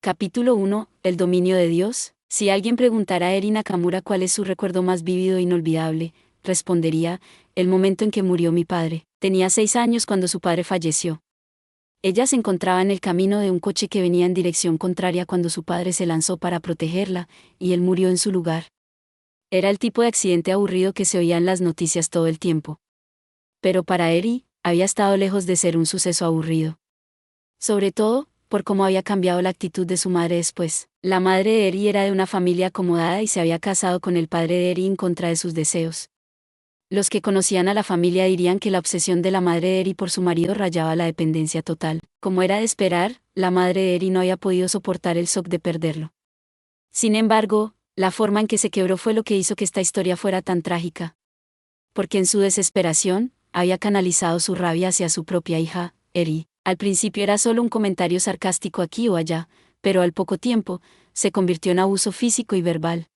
Capítulo 1. El dominio de Dios. Si alguien preguntara a Eri Nakamura cuál es su recuerdo más vívido e inolvidable, respondería: el momento en que murió mi padre. Tenía 6 años cuando su padre falleció. Ella se encontraba en el camino de un coche que venía en dirección contraria cuando su padre se lanzó para protegerla, y él murió en su lugar. Era el tipo de accidente aburrido que se oía en las noticias todo el tiempo. Pero para Eri, había estado lejos de ser un suceso aburrido. Sobre todo, por cómo había cambiado la actitud de su madre después. La madre de Eri era de una familia acomodada y se había casado con el padre de Eri en contra de sus deseos. Los que conocían a la familia dirían que la obsesión de la madre de Eri por su marido rayaba la dependencia total. Como era de esperar, la madre de Eri no había podido soportar el shock de perderlo. Sin embargo, la forma en que se quebró fue lo que hizo que esta historia fuera tan trágica. Porque en su desesperación, había canalizado su rabia hacia su propia hija, Eri. Al principio era solo un comentario sarcástico aquí o allá, pero al poco tiempo, se convirtió en abuso físico y verbal.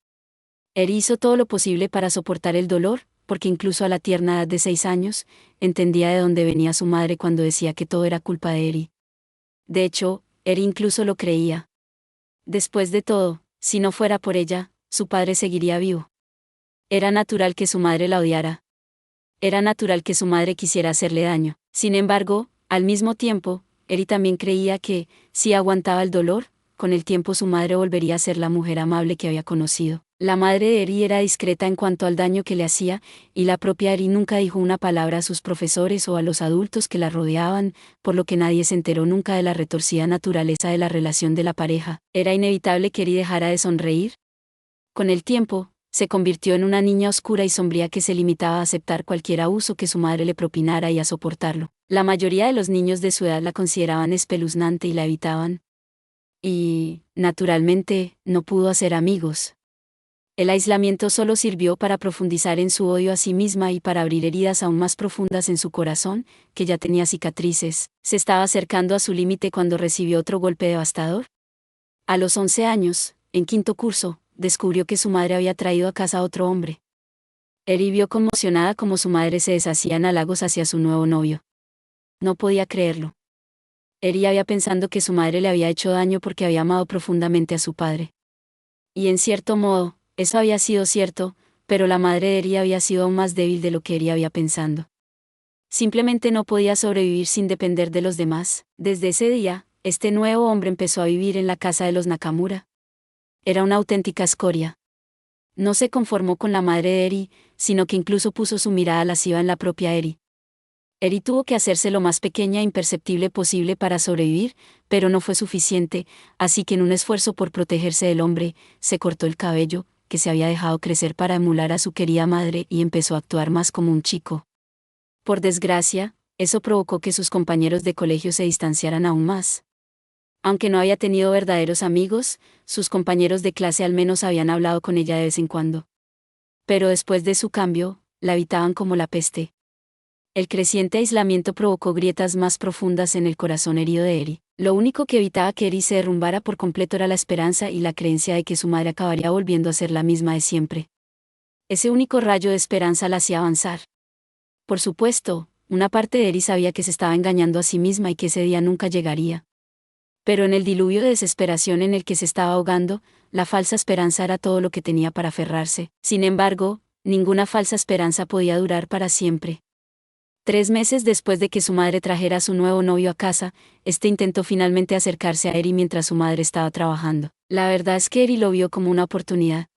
Eri hizo todo lo posible para soportar el dolor, porque incluso a la tierna edad de 6 años, entendía de dónde venía su madre cuando decía que todo era culpa de Eri. De hecho, Eri incluso lo creía. Después de todo, si no fuera por ella, su padre seguiría vivo. Era natural que su madre la odiara. Era natural que su madre quisiera hacerle daño. Sin embargo, al mismo tiempo, Eri también creía que, si aguantaba el dolor, con el tiempo su madre volvería a ser la mujer amable que había conocido. La madre de Eri era discreta en cuanto al daño que le hacía, y la propia Eri nunca dijo una palabra a sus profesores o a los adultos que la rodeaban, por lo que nadie se enteró nunca de la retorcida naturaleza de la relación de la pareja. ¿Era inevitable que Eri dejara de sonreír? Con el tiempo, se convirtió en una niña oscura y sombría que se limitaba a aceptar cualquier abuso que su madre le propinara y a soportarlo. La mayoría de los niños de su edad la consideraban espeluznante y la evitaban. Y, naturalmente, no pudo hacer amigos. El aislamiento solo sirvió para profundizar en su odio a sí misma y para abrir heridas aún más profundas en su corazón, que ya tenía cicatrices. Se estaba acercando a su límite cuando recibió otro golpe devastador. A los 11 años, en quinto curso, descubrió que su madre había traído a casa a otro hombre. Eri vio conmocionada cómo su madre se deshacía en halagos hacia su nuevo novio. No podía creerlo. Eri había pensado que su madre le había hecho daño porque había amado profundamente a su padre. Y en cierto modo, eso había sido cierto, pero la madre de Eri había sido aún más débil de lo que Eri había pensado. Simplemente no podía sobrevivir sin depender de los demás. Desde ese día, este nuevo hombre empezó a vivir en la casa de los Nakamura. Era una auténtica escoria. No se conformó con la madre de Eri, sino que incluso puso su mirada lasciva en la propia Eri. Eri tuvo que hacerse lo más pequeña e imperceptible posible para sobrevivir, pero no fue suficiente, así que en un esfuerzo por protegerse del hombre, se cortó el cabello, que se había dejado crecer para emular a su querida madre y empezó a actuar más como un chico. Por desgracia, eso provocó que sus compañeros de colegio se distanciaran aún más. Aunque no había tenido verdaderos amigos, sus compañeros de clase al menos habían hablado con ella de vez en cuando. Pero después de su cambio, la evitaban como la peste. El creciente aislamiento provocó grietas más profundas en el corazón herido de Eri. Lo único que evitaba que Eri se derrumbara por completo era la esperanza y la creencia de que su madre acabaría volviendo a ser la misma de siempre. Ese único rayo de esperanza la hacía avanzar. Por supuesto, una parte de Eri sabía que se estaba engañando a sí misma y que ese día nunca llegaría. Pero en el diluvio de desesperación en el que se estaba ahogando, la falsa esperanza era todo lo que tenía para aferrarse. Sin embargo, ninguna falsa esperanza podía durar para siempre. 3 meses después de que su madre trajera a su nuevo novio a casa, este intentó finalmente acercarse a Eri mientras su madre estaba trabajando. La verdad es que Eri lo vio como una oportunidad.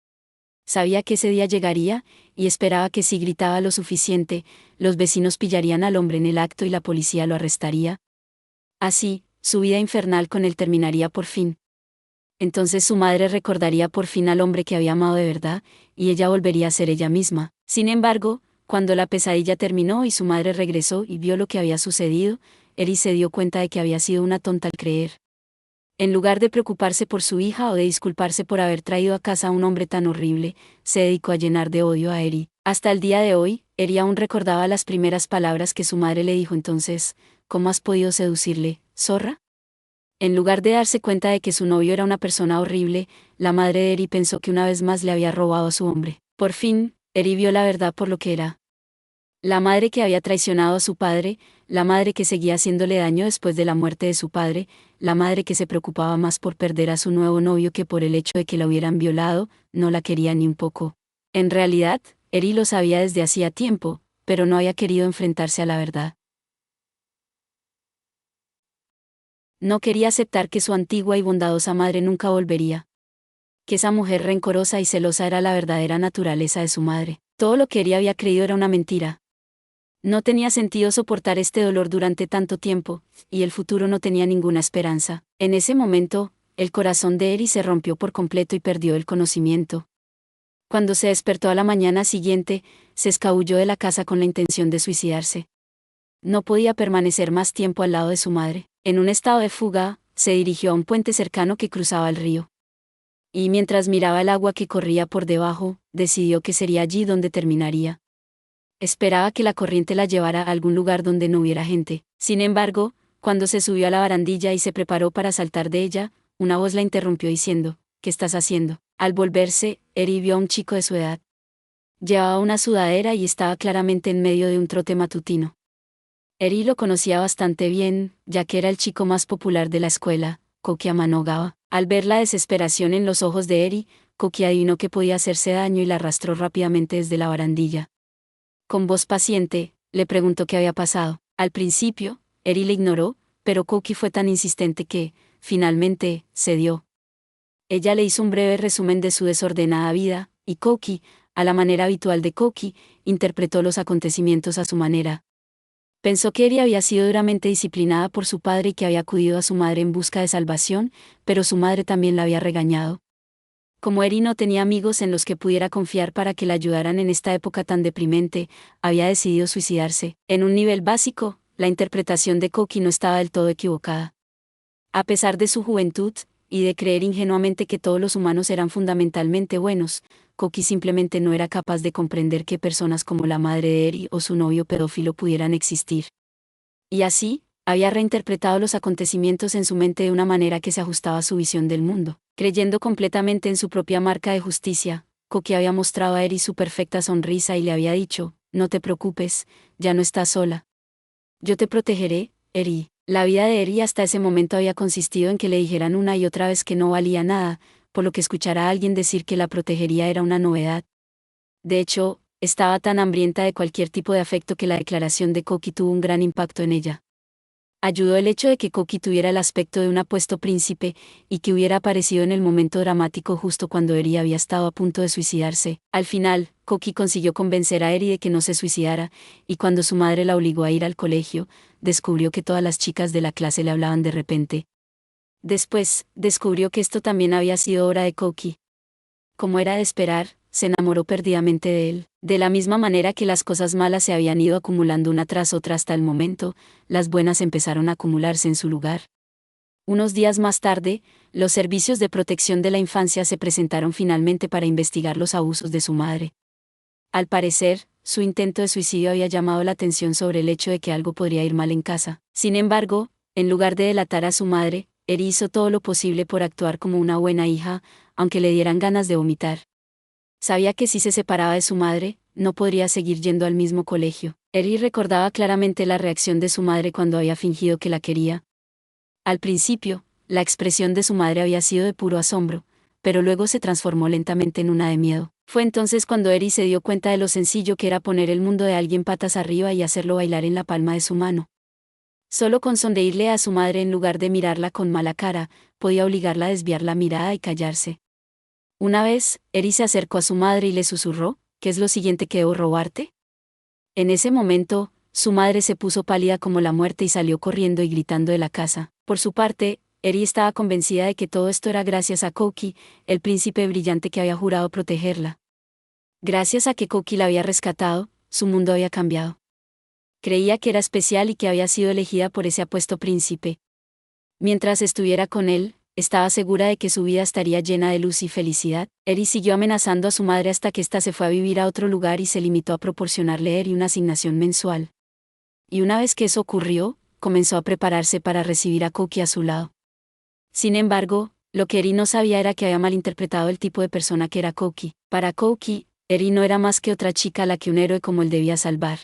Sabía que ese día llegaría, y esperaba que si gritaba lo suficiente, los vecinos pillarían al hombre en el acto y la policía lo arrestaría. Así, su vida infernal con él terminaría por fin. Entonces su madre recordaría por fin al hombre que había amado de verdad, y ella volvería a ser ella misma. Sin embargo, cuando la pesadilla terminó y su madre regresó y vio lo que había sucedido, Eri se dio cuenta de que había sido una tonta al creer. En lugar de preocuparse por su hija o de disculparse por haber traído a casa a un hombre tan horrible, se dedicó a llenar de odio a Eri. Hasta el día de hoy, Eri aún recordaba las primeras palabras que su madre le dijo entonces: ¿cómo has podido seducirle, zorra? En lugar de darse cuenta de que su novio era una persona horrible, la madre de Eri pensó que una vez más le había robado a su hombre. Por fin, Eri vio la verdad por lo que era. La madre que había traicionado a su padre, la madre que seguía haciéndole daño después de la muerte de su padre, la madre que se preocupaba más por perder a su nuevo novio que por el hecho de que la hubieran violado, no la quería ni un poco. En realidad, Eri lo sabía desde hacía tiempo, pero no había querido enfrentarse a la verdad. No quería aceptar que su antigua y bondadosa madre nunca volvería. Que esa mujer rencorosa y celosa era la verdadera naturaleza de su madre. Todo lo que Eri había creído era una mentira. No tenía sentido soportar este dolor durante tanto tiempo, y el futuro no tenía ninguna esperanza. En ese momento, el corazón de Eri se rompió por completo y perdió el conocimiento. Cuando se despertó a la mañana siguiente, se escabulló de la casa con la intención de suicidarse. No podía permanecer más tiempo al lado de su madre. En un estado de fuga, se dirigió a un puente cercano que cruzaba el río. Y mientras miraba el agua que corría por debajo, decidió que sería allí donde terminaría. Esperaba que la corriente la llevara a algún lugar donde no hubiera gente. Sin embargo, cuando se subió a la barandilla y se preparó para saltar de ella, una voz la interrumpió diciendo: ¿Qué estás haciendo? Al volverse, Eri vio a un chico de su edad. Llevaba una sudadera y estaba claramente en medio de un trote matutino. Eri lo conocía bastante bien, ya que era el chico más popular de la escuela, Koki Amanogava. Al ver la desesperación en los ojos de Eri, Koki adivinó que podía hacerse daño y la arrastró rápidamente desde la barandilla. Con voz paciente, le preguntó qué había pasado. Al principio, Eri le ignoró, pero Koki fue tan insistente que, finalmente, cedió. Ella le hizo un breve resumen de su desordenada vida, y Koki, a la manera habitual de Koki, interpretó los acontecimientos a su manera. Pensó que Eri había sido duramente disciplinada por su padre y que había acudido a su madre en busca de salvación, pero su madre también la había regañado. Como Eri no tenía amigos en los que pudiera confiar para que la ayudaran en esta época tan deprimente, había decidido suicidarse. En un nivel básico, la interpretación de Koki no estaba del todo equivocada. A pesar de su juventud, y de creer ingenuamente que todos los humanos eran fundamentalmente buenos, Koki simplemente no era capaz de comprender que personas como la madre de Eri o su novio pedófilo pudieran existir. Y así, había reinterpretado los acontecimientos en su mente de una manera que se ajustaba a su visión del mundo. Creyendo completamente en su propia marca de justicia, Koki había mostrado a Eri su perfecta sonrisa y le había dicho: no te preocupes, ya no estás sola. Yo te protegeré, Eri. La vida de Eri hasta ese momento había consistido en que le dijeran una y otra vez que no valía nada, por lo que escuchar a alguien decir que la protegería era una novedad. De hecho, estaba tan hambrienta de cualquier tipo de afecto que la declaración de Koki tuvo un gran impacto en ella. Ayudó el hecho de que Koki tuviera el aspecto de un apuesto príncipe, y que hubiera aparecido en el momento dramático justo cuando Eri había estado a punto de suicidarse. Al final, Koki consiguió convencer a Eri de que no se suicidara, y cuando su madre la obligó a ir al colegio, descubrió que todas las chicas de la clase le hablaban de repente. Después, descubrió que esto también había sido obra de Koki. Como era de esperar, se enamoró perdidamente de él. De la misma manera que las cosas malas se habían ido acumulando una tras otra hasta el momento, las buenas empezaron a acumularse en su lugar. Unos días más tarde, los servicios de protección de la infancia se presentaron finalmente para investigar los abusos de su madre. Al parecer, su intento de suicidio había llamado la atención sobre el hecho de que algo podría ir mal en casa. Sin embargo, en lugar de delatar a su madre, Eri hizo todo lo posible por actuar como una buena hija, aunque le dieran ganas de vomitar. Sabía que si se separaba de su madre, no podría seguir yendo al mismo colegio. Eri recordaba claramente la reacción de su madre cuando había fingido que la quería. Al principio, la expresión de su madre había sido de puro asombro, pero luego se transformó lentamente en una de miedo. Fue entonces cuando Eri se dio cuenta de lo sencillo que era poner el mundo de alguien patas arriba y hacerlo bailar en la palma de su mano. Solo con sonreírle a su madre en lugar de mirarla con mala cara, podía obligarla a desviar la mirada y callarse. Una vez, Eri se acercó a su madre y le susurró: ¿qué es lo siguiente que debo robarte? En ese momento, su madre se puso pálida como la muerte y salió corriendo y gritando de la casa. Por su parte, Eri estaba convencida de que todo esto era gracias a Koki, el príncipe brillante que había jurado protegerla. Gracias a que Koki la había rescatado, su mundo había cambiado. Creía que era especial y que había sido elegida por ese apuesto príncipe. Mientras estuviera con él, estaba segura de que su vida estaría llena de luz y felicidad. Eri siguió amenazando a su madre hasta que ésta se fue a vivir a otro lugar y se limitó a proporcionarle a Eri una asignación mensual. Y una vez que eso ocurrió, comenzó a prepararse para recibir a Koki a su lado. Sin embargo, lo que Eri no sabía era que había malinterpretado el tipo de persona que era Koki. Para Koki, Eri no era más que otra chica a la que un héroe como él debía salvar.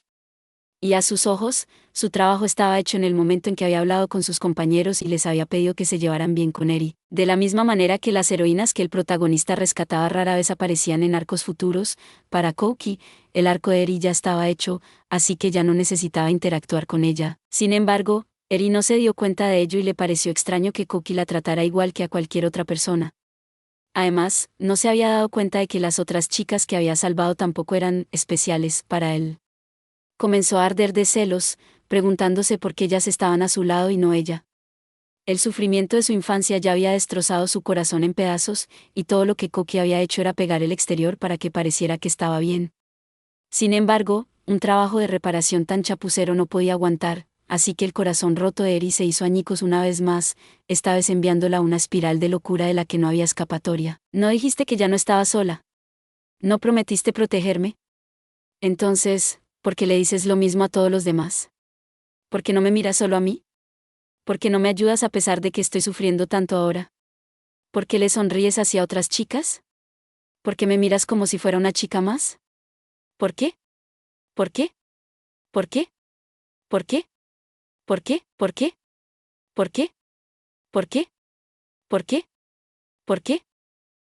Y a sus ojos, su trabajo estaba hecho en el momento en que había hablado con sus compañeros y les había pedido que se llevaran bien con Eri. De la misma manera que las heroínas que el protagonista rescataba rara vez aparecían en arcos futuros, para Kouki, el arco de Eri ya estaba hecho, así que ya no necesitaba interactuar con ella. Sin embargo, Eri no se dio cuenta de ello y le pareció extraño que Kouki la tratara igual que a cualquier otra persona. Además, no se había dado cuenta de que las otras chicas que había salvado tampoco eran especiales para él. Comenzó a arder de celos, preguntándose por qué ellas estaban a su lado y no ella. El sufrimiento de su infancia ya había destrozado su corazón en pedazos, y todo lo que Kouki había hecho era pegar el exterior para que pareciera que estaba bien. Sin embargo, un trabajo de reparación tan chapucero no podía aguantar, así que el corazón roto de Eri se hizo añicos una vez más, esta vez enviándola a una espiral de locura de la que no había escapatoria. ¿No dijiste que ya no estaba sola? ¿No prometiste protegerme? Entonces, ¿por qué le dices lo mismo a todos los demás? ¿Por qué no me miras solo a mí? ¿Por qué no me ayudas a pesar de que estoy sufriendo tanto ahora? ¿Por qué le sonríes hacia otras chicas? ¿Por qué me miras como si fuera una chica más? ¿Por qué? ¿Por qué? ¿Por qué? ¿Por qué? ¿Por qué? ¿Por qué? ¿Por qué? ¿Por qué? ¿Por qué? ¿Por qué?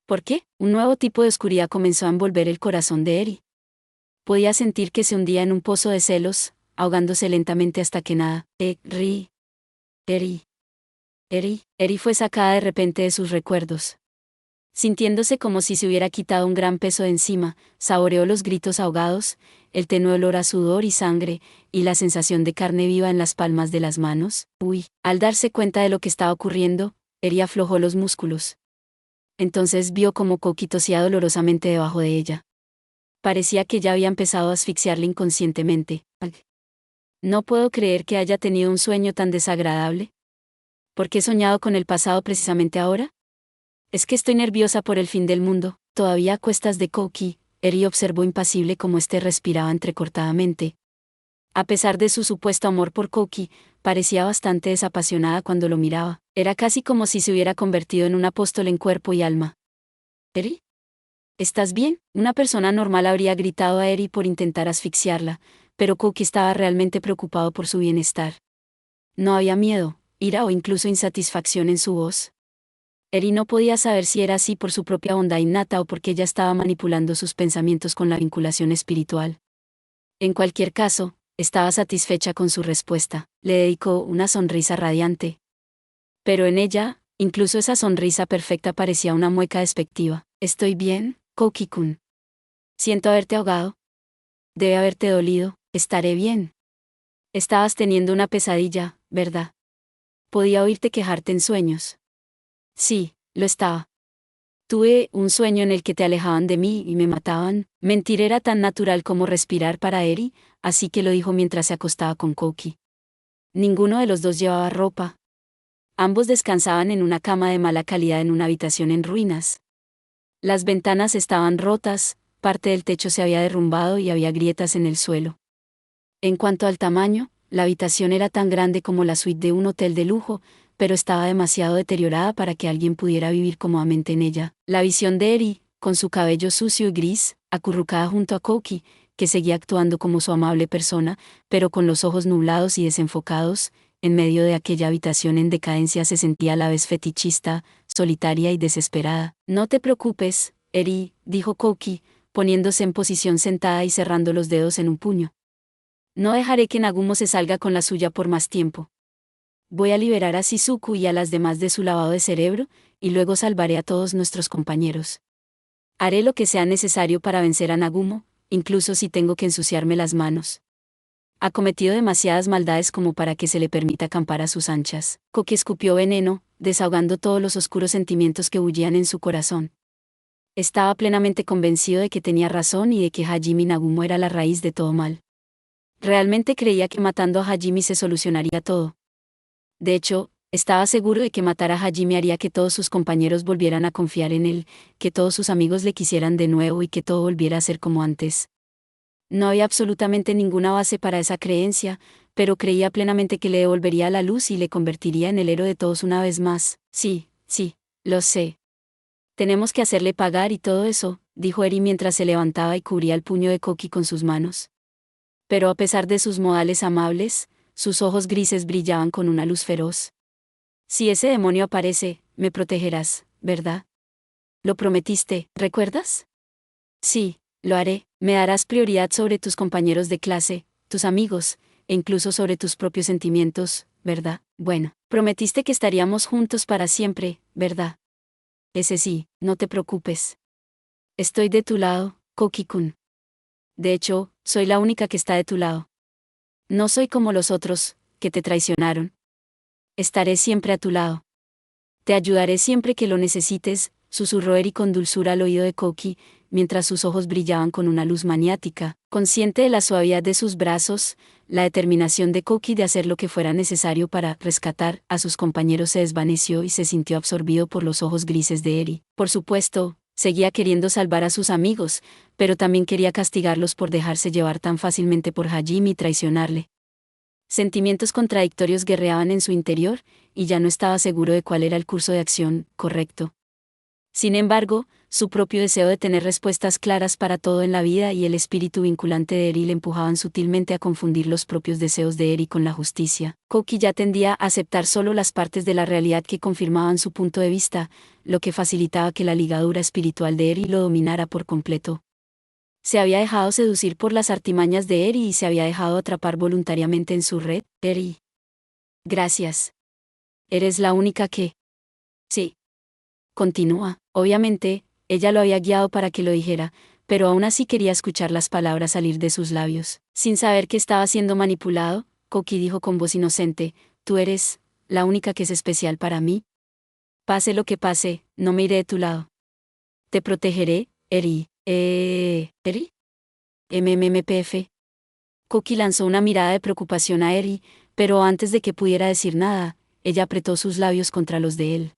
¿Por qué? Un nuevo tipo de oscuridad comenzó a envolver el corazón de Eri. Podía sentir que se hundía en un pozo de celos, ahogándose lentamente hasta que nada. Eri. Eri fue sacada de repente de sus recuerdos. Sintiéndose como si se hubiera quitado un gran peso de encima, saboreó los gritos ahogados, el tenue olor a sudor y sangre, y la sensación de carne viva en las palmas de las manos. Al darse cuenta de lo que estaba ocurriendo, Eri aflojó los músculos. Entonces vio como Kouki tosía dolorosamente debajo de ella. Parecía que ya había empezado a asfixiarle inconscientemente. No puedo creer que haya tenido un sueño tan desagradable. ¿Por qué he soñado con el pasado precisamente ahora? Es que estoy nerviosa por el fin del mundo. Todavía a cuestas de Kouki, Eri observó impasible cómo éste respiraba entrecortadamente. A pesar de su supuesto amor por Kouki, parecía bastante desapasionada cuando lo miraba. Era casi como si se hubiera convertido en un apóstol en cuerpo y alma. ¿Eri? ¿Estás bien? Una persona normal habría gritado a Eri por intentar asfixiarla, pero Kouki estaba realmente preocupado por su bienestar. No había miedo, ira o incluso insatisfacción en su voz. Eri no podía saber si era así por su propia bondad innata o porque ella estaba manipulando sus pensamientos con la vinculación espiritual. En cualquier caso, estaba satisfecha con su respuesta. Le dedicó una sonrisa radiante. Pero en ella, incluso esa sonrisa perfecta parecía una mueca despectiva. Estoy bien, Kouki-kun. Siento haberte ahogado. Debe haberte dolido. Estaré bien. Estabas teniendo una pesadilla, ¿verdad? Podía oírte quejarte en sueños. Sí, lo estaba. Tuve un sueño en el que te alejaban de mí y me mataban. Mentir era tan natural como respirar para Eri, así que lo dijo mientras se acostaba con Kouki. Ninguno de los dos llevaba ropa. Ambos descansaban en una cama de mala calidad en una habitación en ruinas. Las ventanas estaban rotas, parte del techo se había derrumbado y había grietas en el suelo. En cuanto al tamaño, la habitación era tan grande como la suite de un hotel de lujo, pero estaba demasiado deteriorada para que alguien pudiera vivir cómodamente en ella. La visión de Eri, con su cabello sucio y gris, acurrucada junto a Kouki, que seguía actuando como su amable persona, pero con los ojos nublados y desenfocados, en medio de aquella habitación en decadencia se sentía a la vez fetichista, solitaria y desesperada. No te preocupes, Eri, dijo Kouki, poniéndose en posición sentada y cerrando los dedos en un puño. No dejaré que Nagumo se salga con la suya por más tiempo. Voy a liberar a Shizuku y a las demás de su lavado de cerebro, y luego salvaré a todos nuestros compañeros. Haré lo que sea necesario para vencer a Nagumo, incluso si tengo que ensuciarme las manos. Ha cometido demasiadas maldades como para que se le permita acampar a sus anchas. Kouki escupió veneno, desahogando todos los oscuros sentimientos que bullían en su corazón. Estaba plenamente convencido de que tenía razón y de que Hajime Nagumo era la raíz de todo mal. Realmente creía que matando a Hajime se solucionaría todo. De hecho, estaba seguro de que matar a Hajime haría que todos sus compañeros volvieran a confiar en él, que todos sus amigos le quisieran de nuevo y que todo volviera a ser como antes. No había absolutamente ninguna base para esa creencia, pero creía plenamente que le devolvería la luz y le convertiría en el héroe de todos una vez más. Sí, lo sé. Tenemos que hacerle pagar y todo eso, dijo Eri mientras se levantaba y cubría el puño de Kouki con sus manos. Pero a pesar de sus modales amables, sus ojos grises brillaban con una luz feroz. Si ese demonio aparece, me protegerás, ¿verdad? Lo prometiste, ¿recuerdas? Sí, lo haré. Me darás prioridad sobre tus compañeros de clase, tus amigos, e incluso sobre tus propios sentimientos, ¿verdad? Bueno, prometiste que estaríamos juntos para siempre, ¿verdad? Ese sí, no te preocupes. Estoy de tu lado, Koki-kun. De hecho, soy la única que está de tu lado. No soy como los otros, que te traicionaron. Estaré siempre a tu lado. Te ayudaré siempre que lo necesites, susurró Eri con dulzura al oído de Koki, mientras sus ojos brillaban con una luz maniática. Consciente de la suavidad de sus brazos, la determinación de Koki de hacer lo que fuera necesario para rescatar a sus compañeros se desvaneció y se sintió absorbido por los ojos grises de Eri. Por supuesto, seguía queriendo salvar a sus amigos, pero también quería castigarlos por dejarse llevar tan fácilmente por Hajime y traicionarle. Sentimientos contradictorios guerreaban en su interior, y ya no estaba seguro de cuál era el curso de acción correcto. Sin embargo, su propio deseo de tener respuestas claras para todo en la vida y el espíritu vinculante de Eri le empujaban sutilmente a confundir los propios deseos de Eri con la justicia. Koki ya tendía a aceptar solo las partes de la realidad que confirmaban su punto de vista, lo que facilitaba que la ligadura espiritual de Eri lo dominara por completo. Se había dejado seducir por las artimañas de Eri y se había dejado atrapar voluntariamente en su red. Eri. Gracias. Eres la única que... Sí. Continúa. Obviamente, ella lo había guiado para que lo dijera, pero aún así quería escuchar las palabras salir de sus labios. Sin saber que estaba siendo manipulado, Koki dijo con voz inocente, «Tú eres la única que es especial para mí. Pase lo que pase, no me iré de tu lado. Te protegeré, Eri». ¿Eri? MMMPF. Koki lanzó una mirada de preocupación a Eri, pero antes de que pudiera decir nada, ella apretó sus labios contra los de él.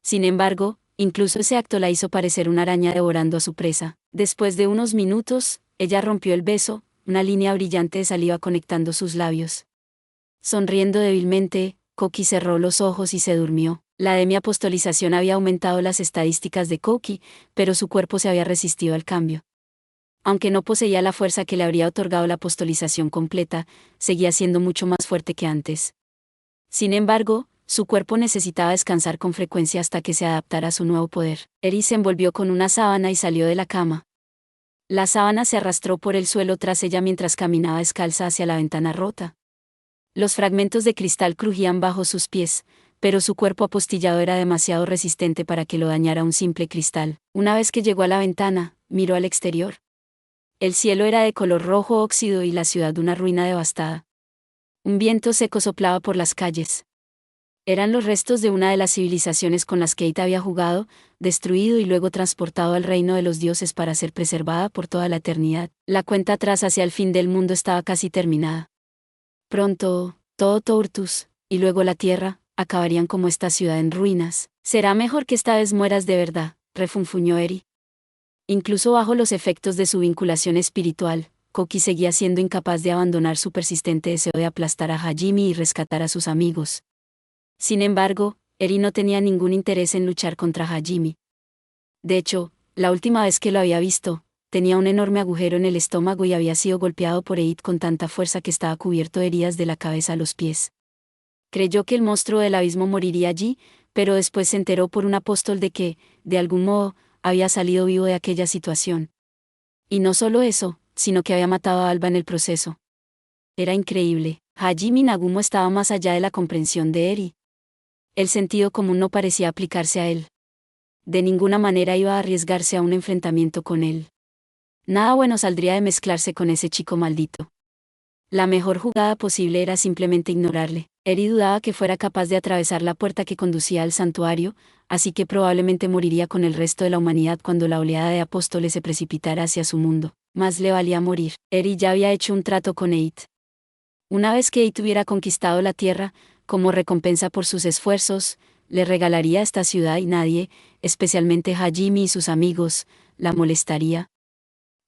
Sin embargo, incluso ese acto la hizo parecer una araña devorando a su presa. Después de unos minutos, ella rompió el beso, una línea brillante de saliva conectando sus labios. Sonriendo débilmente, Koki cerró los ojos y se durmió. La demi-apostolización había aumentado las estadísticas de Koki, pero su cuerpo se había resistido al cambio. Aunque no poseía la fuerza que le habría otorgado la apostolización completa, seguía siendo mucho más fuerte que antes. Sin embargo, su cuerpo necesitaba descansar con frecuencia hasta que se adaptara a su nuevo poder. Eri se envolvió con una sábana y salió de la cama. La sábana se arrastró por el suelo tras ella mientras caminaba descalza hacia la ventana rota. Los fragmentos de cristal crujían bajo sus pies, pero su cuerpo apostillado era demasiado resistente para que lo dañara un simple cristal. Una vez que llegó a la ventana, miró al exterior. El cielo era de color rojo óxido y la ciudad una ruina devastada. Un viento seco soplaba por las calles. Eran los restos de una de las civilizaciones con las que Kate había jugado, destruido y luego transportado al reino de los dioses para ser preservada por toda la eternidad. La cuenta atrás hacia el fin del mundo estaba casi terminada. Pronto, todo Tortus, y luego la tierra, acabarían como esta ciudad en ruinas. Será mejor que esta vez mueras de verdad, refunfuñó Eri. Incluso bajo los efectos de su vinculación espiritual, Koki seguía siendo incapaz de abandonar su persistente deseo de aplastar a Hajime y rescatar a sus amigos. Sin embargo, Eri no tenía ningún interés en luchar contra Hajime. De hecho, la última vez que lo había visto, tenía un enorme agujero en el estómago y había sido golpeado por Eid con tanta fuerza que estaba cubierto de heridas de la cabeza a los pies. Creyó que el monstruo del abismo moriría allí, pero después se enteró por un apóstol de que, de algún modo, había salido vivo de aquella situación. Y no solo eso, sino que había matado a Alba en el proceso. Era increíble. Hajime Nagumo estaba más allá de la comprensión de Eri. El sentido común no parecía aplicarse a él. De ninguna manera iba a arriesgarse a un enfrentamiento con él. Nada bueno saldría de mezclarse con ese chico maldito. La mejor jugada posible era simplemente ignorarle. Eri dudaba que fuera capaz de atravesar la puerta que conducía al santuario, así que probablemente moriría con el resto de la humanidad cuando la oleada de apóstoles se precipitara hacia su mundo. Más le valía morir. Eri ya había hecho un trato con Eid. Una vez que Eid hubiera conquistado la tierra, como recompensa por sus esfuerzos, le regalaría esta ciudad y nadie, especialmente Hajime y sus amigos, la molestaría.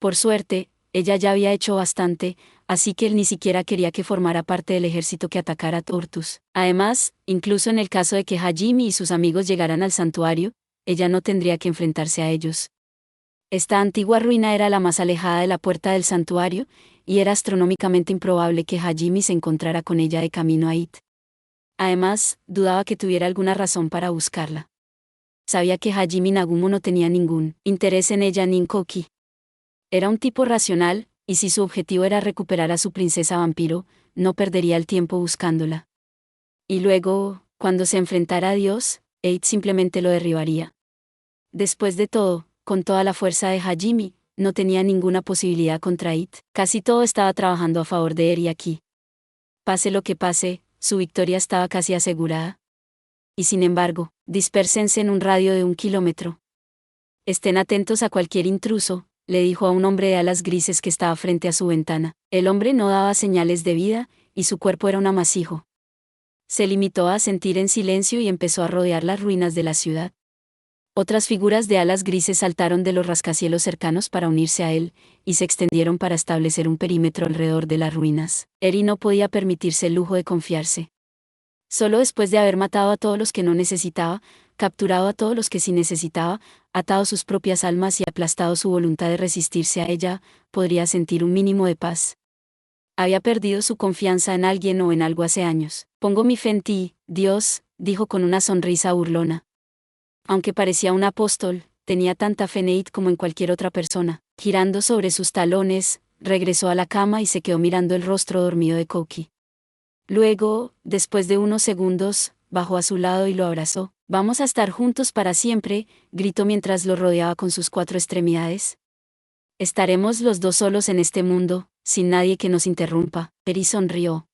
Por suerte, ella ya había hecho bastante, así que él ni siquiera quería que formara parte del ejército que atacara a Tortus. Además, incluso en el caso de que Hajime y sus amigos llegaran al santuario, ella no tendría que enfrentarse a ellos. Esta antigua ruina era la más alejada de la puerta del santuario, y era astronómicamente improbable que Hajime se encontrara con ella de camino a It. Además, dudaba que tuviera alguna razón para buscarla. Sabía que Hajime Nagumo no tenía ningún interés en ella ni en Koki. Era un tipo racional, y si su objetivo era recuperar a su princesa vampiro, no perdería el tiempo buscándola. Y luego, cuando se enfrentara a Dios, Eid simplemente lo derribaría. Después de todo, con toda la fuerza de Hajime, no tenía ninguna posibilidad contra Eid. Casi todo estaba trabajando a favor de Eri aquí. Pase lo que pase, su victoria estaba casi asegurada. Y sin embargo, dispérsense en un radio de 1 kilómetro. Estén atentos a cualquier intruso, le dijo a un hombre de alas grises que estaba frente a su ventana. El hombre no daba señales de vida, y su cuerpo era un amasijo. Se limitó a sentir en silencio y empezó a rodear las ruinas de la ciudad. Otras figuras de alas grises saltaron de los rascacielos cercanos para unirse a él, y se extendieron para establecer un perímetro alrededor de las ruinas. Eri no podía permitirse el lujo de confiarse. Solo después de haber matado a todos los que no necesitaba, capturado a todos los que sí necesitaba, atado sus propias almas y aplastado su voluntad de resistirse a ella, podría sentir un mínimo de paz. Había perdido su confianza en alguien o en algo hace años. Pongo mi fe en ti, Dios, dijo con una sonrisa burlona. Aunque parecía un apóstol, tenía tanta fe en Eid como en cualquier otra persona. Girando sobre sus talones, regresó a la cama y se quedó mirando el rostro dormido de Koki. Luego, después de unos segundos, bajó a su lado y lo abrazó. «Vamos a estar juntos para siempre», gritó mientras lo rodeaba con sus 4 extremidades. «Estaremos los dos solos en este mundo, sin nadie que nos interrumpa». Eri sonrió.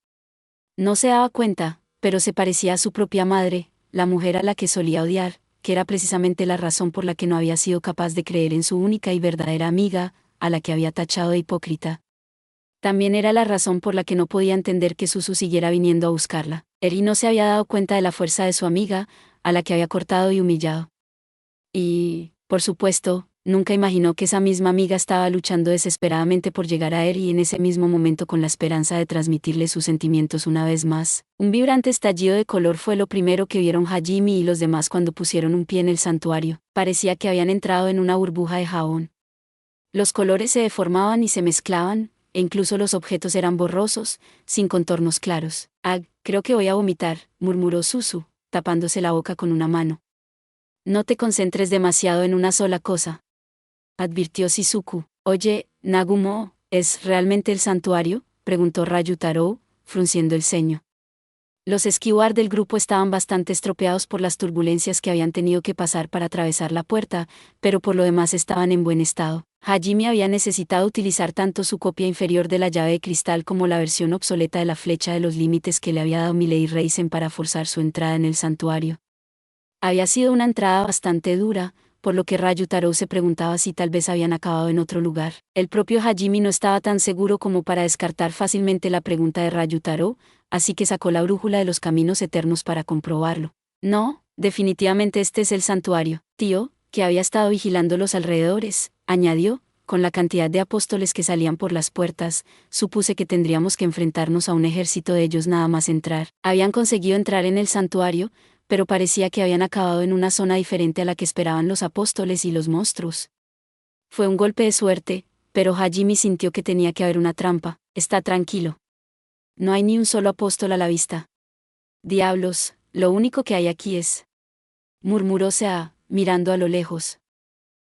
No se daba cuenta, pero se parecía a su propia madre, la mujer a la que solía odiar, que era precisamente la razón por la que no había sido capaz de creer en su única y verdadera amiga, a la que había tachado de hipócrita. También era la razón por la que no podía entender que Suzu siguiera viniendo a buscarla. Eri no se había dado cuenta de la fuerza de su amiga, a la que había cortado y humillado. Y, por supuesto, nunca imaginó que esa misma amiga estaba luchando desesperadamente por llegar a Eri en ese mismo momento con la esperanza de transmitirle sus sentimientos una vez más. Un vibrante estallido de color fue lo primero que vieron Hajime y los demás cuando pusieron un pie en el santuario. Parecía que habían entrado en una burbuja de jabón. Los colores se deformaban y se mezclaban, e incluso los objetos eran borrosos, sin contornos claros. «Ag, creo que voy a vomitar», murmuró Suzu, tapándose la boca con una mano. «No te concentres demasiado en una sola cosa», advirtió Shizuku. «Oye, Nagumo, ¿es realmente el santuario?», preguntó Ryutarou, frunciendo el ceño. Los esquivar del grupo estaban bastante estropeados por las turbulencias que habían tenido que pasar para atravesar la puerta, pero por lo demás estaban en buen estado. Hajime había necesitado utilizar tanto su copia inferior de la llave de cristal como la versión obsoleta de la flecha de los límites que le había dado Miley Reisen para forzar su entrada en el santuario. Había sido una entrada bastante dura, por lo que Ryutarou se preguntaba si tal vez habían acabado en otro lugar. El propio Hajime no estaba tan seguro como para descartar fácilmente la pregunta de Ryutarou, así que sacó la brújula de los caminos eternos para comprobarlo. «No, definitivamente este es el santuario, tío, que había estado vigilando los alrededores», añadió. «Con la cantidad de apóstoles que salían por las puertas, supuse que tendríamos que enfrentarnos a un ejército de ellos nada más entrar». Habían conseguido entrar en el santuario, pero parecía que habían acabado en una zona diferente a la que esperaban los apóstoles y los monstruos. Fue un golpe de suerte, pero Hajime sintió que tenía que haber una trampa. «Está tranquilo. No hay ni un solo apóstol a la vista». «Diablos, lo único que hay aquí es», murmuró Sea, mirando a lo lejos.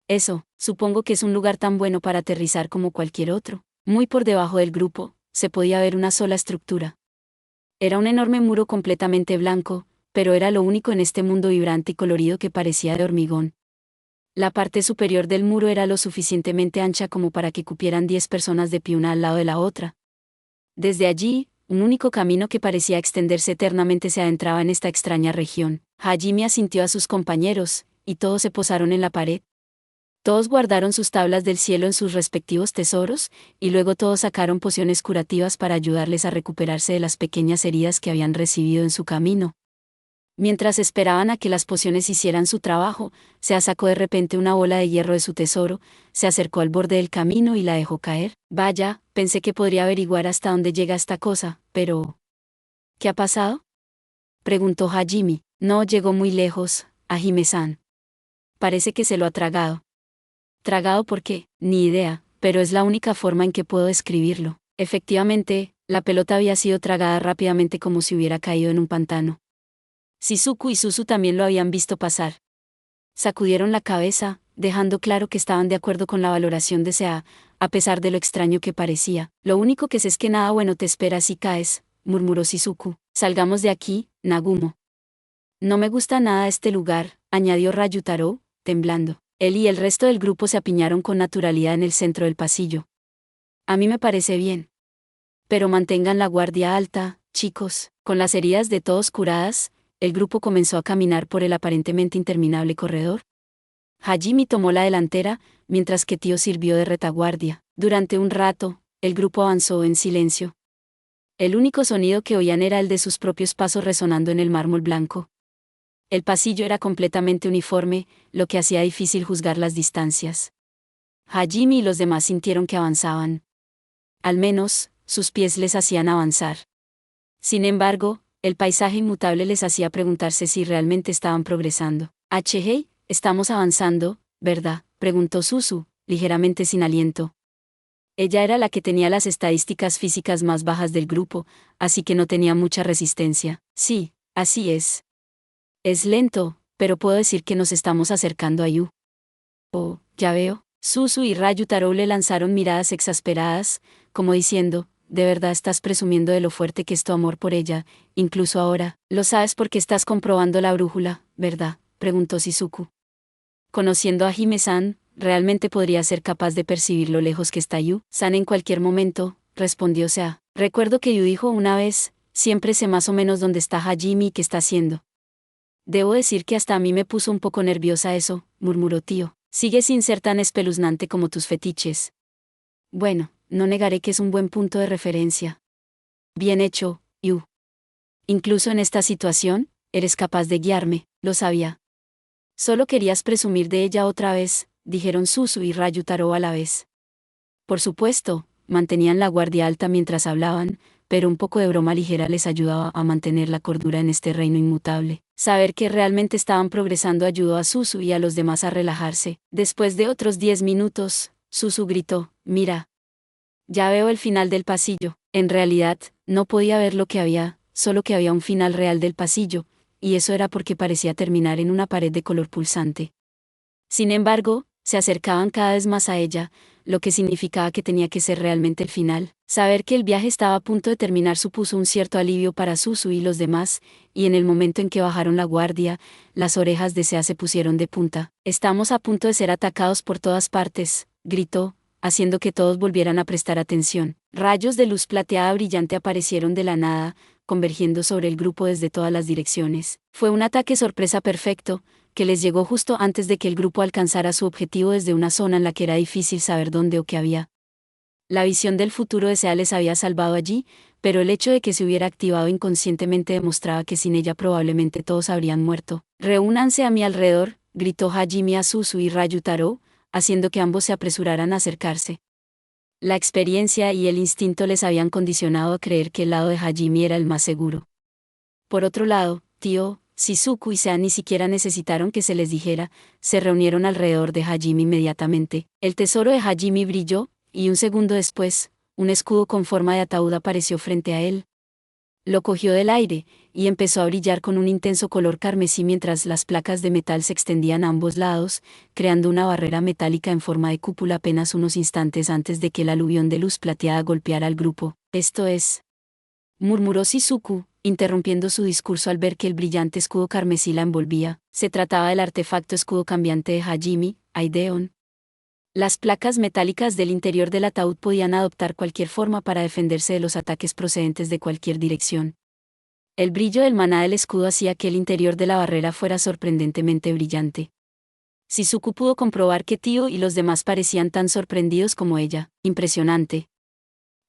«Eso, supongo que es un lugar tan bueno para aterrizar como cualquier otro». Muy por debajo del grupo, se podía ver una sola estructura. Era un enorme muro completamente blanco, pero era lo único en este mundo vibrante y colorido que parecía de hormigón. La parte superior del muro era lo suficientemente ancha como para que cupieran 10 personas de pie una al lado de la otra. Desde allí, un único camino que parecía extenderse eternamente se adentraba en esta extraña región. Hajime asintió a sus compañeros, y todos se posaron en la pared. Todos guardaron sus tablas del cielo en sus respectivos tesoros, y luego todos sacaron pociones curativas para ayudarles a recuperarse de las pequeñas heridas que habían recibido en su camino. Mientras esperaban a que las pociones hicieran su trabajo, se sacó de repente una bola de hierro de su tesoro, se acercó al borde del camino y la dejó caer. «Vaya, pensé que podría averiguar hasta dónde llega esta cosa, pero... ¿qué ha pasado?», preguntó Hajime. «No llegó muy lejos, Hajime-san. Parece que se lo ha tragado». «¿Tragado por qué? Ni idea, pero es la única forma en que puedo describirlo». Efectivamente, la pelota había sido tragada rápidamente como si hubiera caído en un pantano. Shizuku y Suzu también lo habían visto pasar. Sacudieron la cabeza, dejando claro que estaban de acuerdo con la valoración de Sea, a pesar de lo extraño que parecía. Lo único que sé es que nada bueno te espera si caes, murmuró Shizuku. Salgamos de aquí, Nagumo. No me gusta nada este lugar, añadió Ryutaro, temblando. Él y el resto del grupo se apiñaron con naturalidad en el centro del pasillo. A mí me parece bien. Pero mantengan la guardia alta, chicos. Con las heridas de todos curadas, el grupo comenzó a caminar por el aparentemente interminable corredor. Hajime tomó la delantera, mientras que Tio sirvió de retaguardia. Durante un rato, el grupo avanzó en silencio. El único sonido que oían era el de sus propios pasos resonando en el mármol blanco. El pasillo era completamente uniforme, lo que hacía difícil juzgar las distancias. Hajime y los demás sintieron que avanzaban. Al menos, sus pies les hacían avanzar. Sin embargo, el paisaje inmutable les hacía preguntarse si realmente estaban progresando. Hei, estamos avanzando, ¿verdad?, preguntó Suzu, ligeramente sin aliento. Ella era la que tenía las estadísticas físicas más bajas del grupo, así que no tenía mucha resistencia. Sí, así es. Es lento, pero puedo decir que nos estamos acercando a Yu. Oh, ya veo. Suzu y Ryutaro le lanzaron miradas exasperadas, como diciendo, ¿de verdad estás presumiendo de lo fuerte que es tu amor por ella, incluso ahora? Lo sabes porque estás comprobando la brújula, ¿verdad?, preguntó Shizuku. Conociendo a Hime-san, ¿realmente podría ser capaz de percibir lo lejos que está Yu-san en cualquier momento?, respondió Sea. Recuerdo que Yu dijo una vez, siempre sé más o menos dónde está Hajime y qué está haciendo. Debo decir que hasta a mí me puso un poco nerviosa eso, murmuró Tio. Sigue sin ser tan espeluznante como tus fetiches. Bueno, no negaré que es un buen punto de referencia. Bien hecho, Yu. Incluso en esta situación, eres capaz de guiarme, lo sabía. Solo querías presumir de ella otra vez, dijeron Suzu y Ryutaro a la vez. Por supuesto, mantenían la guardia alta mientras hablaban, pero un poco de broma ligera les ayudaba a mantener la cordura en este reino inmutable. Saber que realmente estaban progresando ayudó a Suzu y a los demás a relajarse. Después de otros 10 minutos, Suzu gritó, «Mira. Ya veo el final del pasillo». En realidad, no podía ver lo que había, solo que había un final real del pasillo, y eso era porque parecía terminar en una pared de color pulsante. Sin embargo, se acercaban cada vez más a ella, lo que significaba que tenía que ser realmente el final. Saber que el viaje estaba a punto de terminar supuso un cierto alivio para Suzu y los demás, y en el momento en que bajaron la guardia, las orejas de Sea se pusieron de punta. «Estamos a punto de ser atacados por todas partes», gritó, haciendo que todos volvieran a prestar atención. Rayos de luz plateada brillante aparecieron de la nada, convergiendo sobre el grupo desde todas las direcciones. Fue un ataque sorpresa perfecto, que les llegó justo antes de que el grupo alcanzara su objetivo desde una zona en la que era difícil saber dónde o qué había. La visión del futuro de Sea les había salvado allí, pero el hecho de que se hubiera activado inconscientemente demostraba que sin ella probablemente todos habrían muerto. «Reúnanse a mi alrededor», gritó Hajime a Suzu y Ryutaro, haciendo que ambos se apresuraran a acercarse. La experiencia y el instinto les habían condicionado a creer que el lado de Hajime era el más seguro. Por otro lado, Tio, Shizuku y Sea ni siquiera necesitaron que se les dijera, se reunieron alrededor de Hajime inmediatamente. El tesoro de Hajime brilló, y un segundo después, un escudo con forma de ataúd apareció frente a él. Lo cogió del aire, y empezó a brillar con un intenso color carmesí mientras las placas de metal se extendían a ambos lados, creando una barrera metálica en forma de cúpula apenas unos instantes antes de que el aluvión de luz plateada golpeara al grupo. «Esto es», murmuró Shizuku, interrumpiendo su discurso al ver que el brillante escudo carmesí la envolvía. Se trataba del artefacto escudo cambiante de Hajime, Aideon. Las placas metálicas del interior del ataúd podían adoptar cualquier forma para defenderse de los ataques procedentes de cualquier dirección. El brillo del maná del escudo hacía que el interior de la barrera fuera sorprendentemente brillante. Shizuku pudo comprobar que Tio y los demás parecían tan sorprendidos como ella. «Impresionante.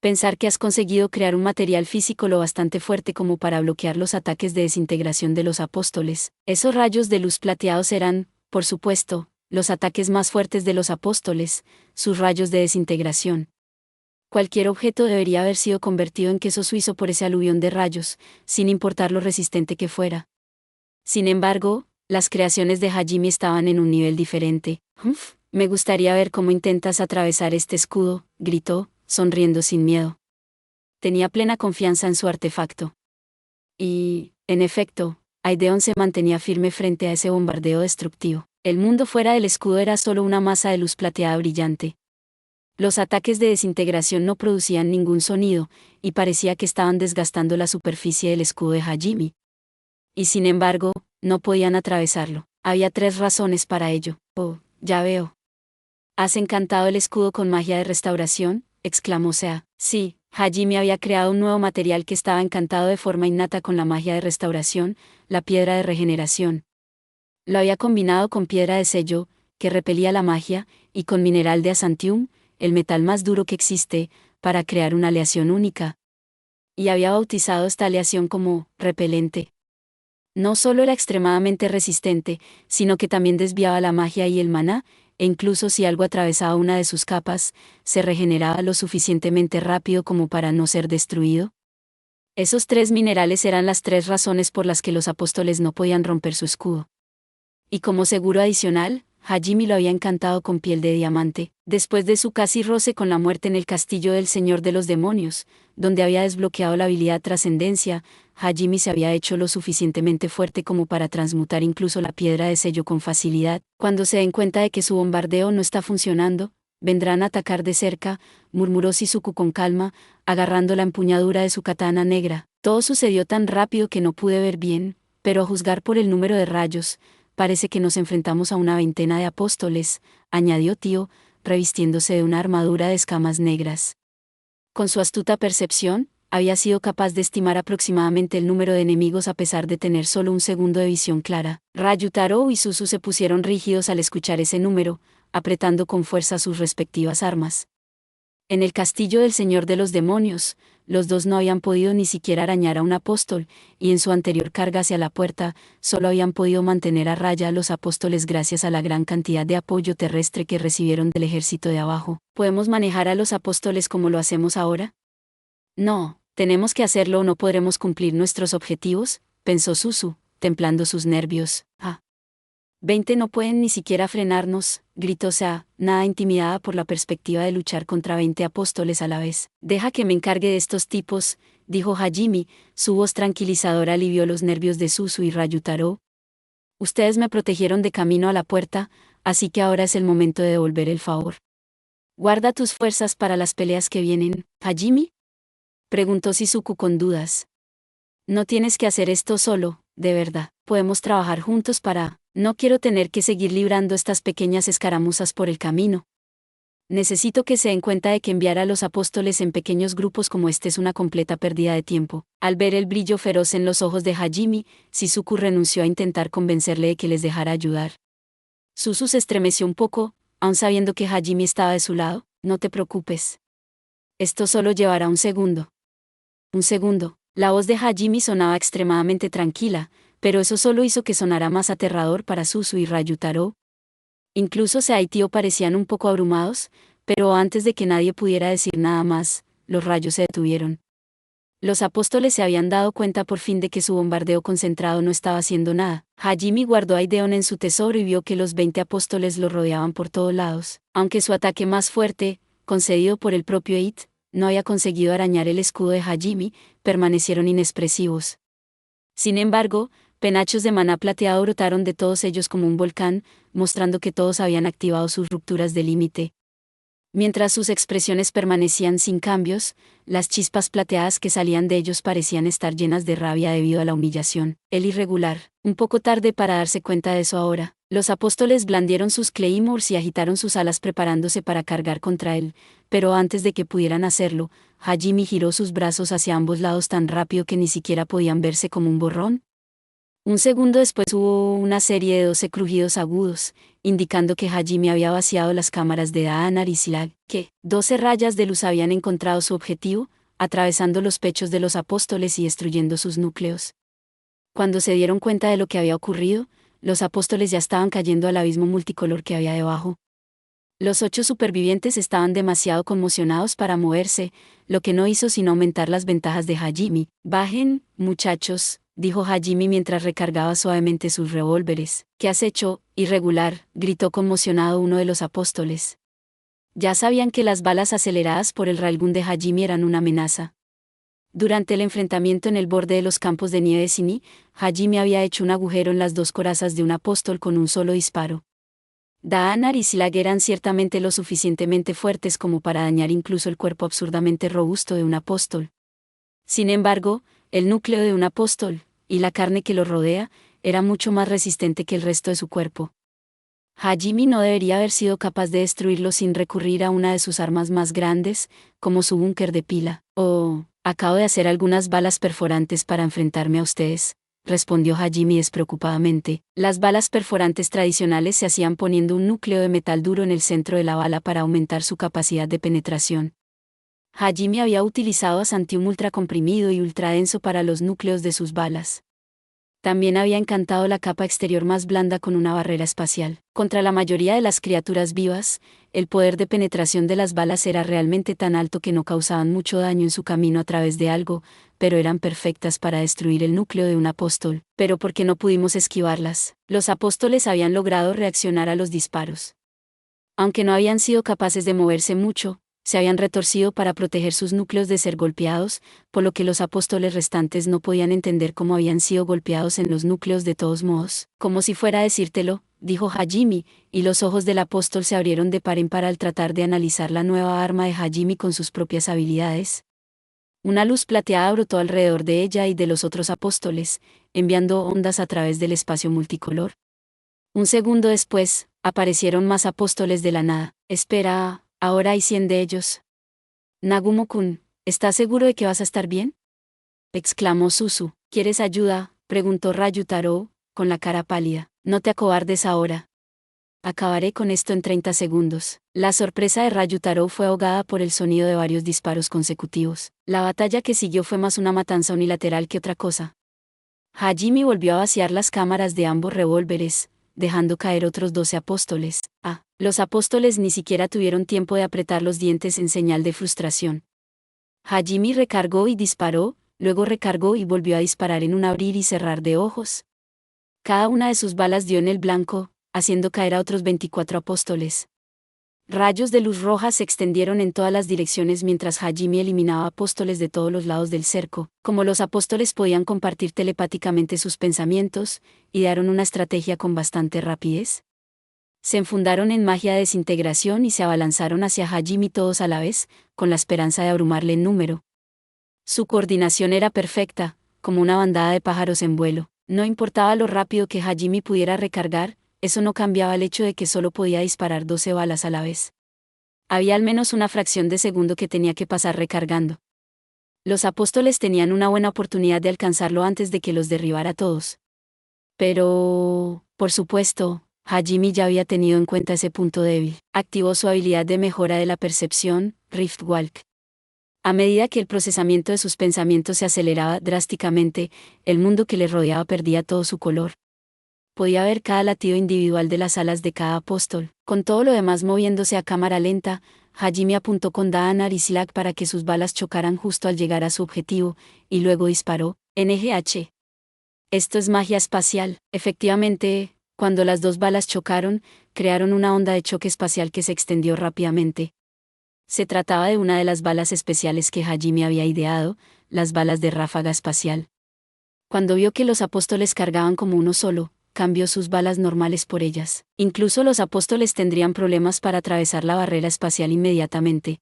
Pensar que has conseguido crear un material físico lo bastante fuerte como para bloquear los ataques de desintegración de los apóstoles. Esos rayos de luz plateados eran, por supuesto, los ataques más fuertes de los apóstoles, sus rayos de desintegración. Cualquier objeto debería haber sido convertido en queso suizo por ese aluvión de rayos, sin importar lo resistente que fuera. Sin embargo, las creaciones de Hajime estaban en un nivel diferente. Me gustaría ver cómo intentas atravesar este escudo», gritó, sonriendo sin miedo. tenía plena confianza en su artefacto. Y, en efecto, Aideon se mantenía firme frente a ese bombardeo destructivo. El mundo fuera del escudo era solo una masa de luz plateada brillante. Los ataques de desintegración no producían ningún sonido, y parecía que estaban desgastando la superficie del escudo de Hajime. Y sin embargo, no podían atravesarlo. Había 3 razones para ello. Oh, ya veo. ¿Has encantado el escudo con magia de restauración?, exclamó Sea. Sí, Hajime había creado un nuevo material que estaba encantado de forma innata con la magia de restauración, la piedra de regeneración. Lo había combinado con piedra de sello, que repelía la magia, y con mineral de asantium, el metal más duro que existe, para crear una aleación única. Y había bautizado esta aleación como repelente. No solo era extremadamente resistente, sino que también desviaba la magia y el maná, e incluso si algo atravesaba una de sus capas, se regeneraba lo suficientemente rápido como para no ser destruido. Esos 3 minerales eran las 3 razones por las que los apóstoles no podían romper su escudo. Y como seguro adicional, Hajime lo había encantado con piel de diamante, después de su casi roce con la muerte en el castillo del Señor de los Demonios, donde había desbloqueado la habilidad trascendencia. Hajime se había hecho lo suficientemente fuerte como para transmutar incluso la piedra de sello con facilidad. Cuando se den cuenta de que su bombardeo no está funcionando, vendrán a atacar de cerca, murmuró Shizuku con calma, agarrando la empuñadura de su katana negra. Todo sucedió tan rápido que no pude ver bien, pero a juzgar por el número de rayos, parece que nos enfrentamos a una veintena de apóstoles, añadió Tio, revistiéndose de una armadura de escamas negras. Con su astuta percepción, había sido capaz de estimar aproximadamente el número de enemigos a pesar de tener solo un segundo de visión clara. Ryutaro y Suzu se pusieron rígidos al escuchar ese número, apretando con fuerza sus respectivas armas. En el castillo del Señor de los Demonios, los 2 no habían podido ni siquiera arañar a un apóstol, y en su anterior carga hacia la puerta, solo habían podido mantener a raya a los apóstoles gracias a la gran cantidad de apoyo terrestre que recibieron del ejército de abajo. ¿Podemos manejar a los apóstoles como lo hacemos ahora? No, tenemos que hacerlo o no podremos cumplir nuestros objetivos, pensó Suzu, templando sus nervios. 20 no pueden ni siquiera frenarnos, gritó Sea, nada intimidada por la perspectiva de luchar contra 20 apóstoles a la vez. Deja que me encargue de estos tipos, dijo Hajime, su voz tranquilizadora alivió los nervios de Suzu y Ryutaro. Ustedes me protegieron de camino a la puerta, así que ahora es el momento de devolver el favor. ¿Guarda tus fuerzas para las peleas que vienen, Hajime?, preguntó Shizuku con dudas. No tienes que hacer esto solo, de verdad. Podemos trabajar juntos para... No quiero tener que seguir librando estas pequeñas escaramuzas por el camino. Necesito que se den cuenta de que enviar a los apóstoles en pequeños grupos como este es una completa pérdida de tiempo. Al ver el brillo feroz en los ojos de Hajime, Shizuku renunció a intentar convencerle de que les dejara ayudar. Suzu se estremeció un poco, aun sabiendo que Hajime estaba de su lado. No te preocupes. Esto solo llevará un segundo. Un segundo. La voz de Hajime sonaba extremadamente tranquila, pero eso solo hizo que sonara más aterrador para Suzu y Ryutaro. Incluso Sea y Tio parecían un poco abrumados, pero antes de que nadie pudiera decir nada más, los rayos se detuvieron. Los apóstoles se habían dado cuenta por fin de que su bombardeo concentrado no estaba haciendo nada. Hajime guardó a Aideon en su tesoro y vio que los 20 apóstoles lo rodeaban por todos lados. Aunque su ataque más fuerte, concedido por el propio It, no había conseguido arañar el escudo de Hajime, permanecieron inexpresivos. Sin embargo, penachos de maná plateado brotaron de todos ellos como un volcán, mostrando que todos habían activado sus rupturas de límite. Mientras sus expresiones permanecían sin cambios, las chispas plateadas que salían de ellos parecían estar llenas de rabia debido a la humillación. El irregular, un poco tarde para darse cuenta de eso ahora, los apóstoles blandieron sus claymores y agitaron sus alas preparándose para cargar contra él, pero antes de que pudieran hacerlo, Hajime giró sus brazos hacia ambos lados tan rápido que ni siquiera podían verse como un borrón. Un segundo después hubo una serie de 12 crujidos agudos, indicando que Hajime había vaciado las cámaras de Daanar y Silag, que 12 rayas de luz habían encontrado su objetivo, atravesando los pechos de los apóstoles y destruyendo sus núcleos. Cuando se dieron cuenta de lo que había ocurrido, los apóstoles ya estaban cayendo al abismo multicolor que había debajo. Los 8 supervivientes estaban demasiado conmocionados para moverse, lo que no hizo sino aumentar las ventajas de Hajime. Bajen, muchachos, dijo Hajime mientras recargaba suavemente sus revólveres. ¿Qué has hecho, irregular?, gritó conmocionado uno de los apóstoles. Ya sabían que las balas aceleradas por el railgun de Hajime eran una amenaza. Durante el enfrentamiento en el borde de los campos de nieve de Sini, Hajime había hecho un agujero en las dos corazas de un apóstol con un solo disparo. Daanar y Silag eran ciertamente lo suficientemente fuertes como para dañar incluso el cuerpo absurdamente robusto de un apóstol. Sin embargo, el núcleo de un apóstol, y la carne que lo rodea, era mucho más resistente que el resto de su cuerpo. Hajime no debería haber sido capaz de destruirlo sin recurrir a una de sus armas más grandes, como su búnker de pila. «Oh, acabo de hacer algunas balas perforantes para enfrentarme a ustedes», respondió Hajime despreocupadamente. Las balas perforantes tradicionales se hacían poniendo un núcleo de metal duro en el centro de la bala para aumentar su capacidad de penetración. Hajime había utilizado asantium ultracomprimido y ultradenso para los núcleos de sus balas. También había encantado la capa exterior más blanda con una barrera espacial. Contra la mayoría de las criaturas vivas, el poder de penetración de las balas era realmente tan alto que no causaban mucho daño en su camino a través de algo, pero eran perfectas para destruir el núcleo de un apóstol. Pero ¿por qué no pudimos esquivarlas? Los apóstoles habían logrado reaccionar a los disparos. Aunque no habían sido capaces de moverse mucho, se habían retorcido para proteger sus núcleos de ser golpeados, por lo que los apóstoles restantes no podían entender cómo habían sido golpeados en los núcleos de todos modos. Como si fuera a decírtelo, dijo Hajime, y los ojos del apóstol se abrieron de par en par al tratar de analizar la nueva arma de Hajime con sus propias habilidades. Una luz plateada brotó alrededor de ella y de los otros apóstoles, enviando ondas a través del espacio multicolor. Un segundo después, aparecieron más apóstoles de la nada. Espera. Ahora hay 100 de ellos. Nagumo-kun, ¿estás seguro de que vas a estar bien? Exclamó Suzu. ¿Quieres ayuda?, preguntó Ryutaro, con la cara pálida. No te acobardes ahora. Acabaré con esto en 30 segundos. La sorpresa de Ryutaro fue ahogada por el sonido de varios disparos consecutivos. La batalla que siguió fue más una matanza unilateral que otra cosa. Hajime volvió a vaciar las cámaras de ambos revólveres, dejando caer otros 12 apóstoles. Los apóstoles ni siquiera tuvieron tiempo de apretar los dientes en señal de frustración. Hajime recargó y disparó, luego recargó y volvió a disparar en un abrir y cerrar de ojos. Cada una de sus balas dio en el blanco, haciendo caer a otros 24 apóstoles. Rayos de luz roja se extendieron en todas las direcciones mientras Hajime eliminaba apóstoles de todos los lados del cerco. Como los apóstoles podían compartir telepáticamente sus pensamientos, idearon una estrategia con bastante rapidez. Se enfundaron en magia de desintegración y se abalanzaron hacia Hajime todos a la vez, con la esperanza de abrumarle en número. Su coordinación era perfecta, como una bandada de pájaros en vuelo. No importaba lo rápido que Hajime pudiera recargar, eso no cambiaba el hecho de que solo podía disparar 12 balas a la vez. Había al menos una fracción de segundo que tenía que pasar recargando. Los apóstoles tenían una buena oportunidad de alcanzarlo antes de que los derribara a todos. Pero, por supuesto, Hajime ya había tenido en cuenta ese punto débil. Activó su habilidad de mejora de la percepción, Riftwalk. A medida que el procesamiento de sus pensamientos se aceleraba drásticamente, el mundo que le rodeaba perdía todo su color. Podía ver cada latido individual de las alas de cada apóstol. Con todo lo demás moviéndose a cámara lenta, Hajime apuntó con Daanar y Silag para que sus balas chocaran justo al llegar a su objetivo, y luego disparó. NGH. Esto es magia espacial. Efectivamente, cuando las dos balas chocaron, crearon una onda de choque espacial que se extendió rápidamente. Se trataba de una de las balas especiales que Hajime había ideado, las balas de ráfaga espacial. Cuando vio que los apóstoles cargaban como uno solo, cambió sus balas normales por ellas. Incluso los apóstoles tendrían problemas para atravesar la barrera espacial inmediatamente.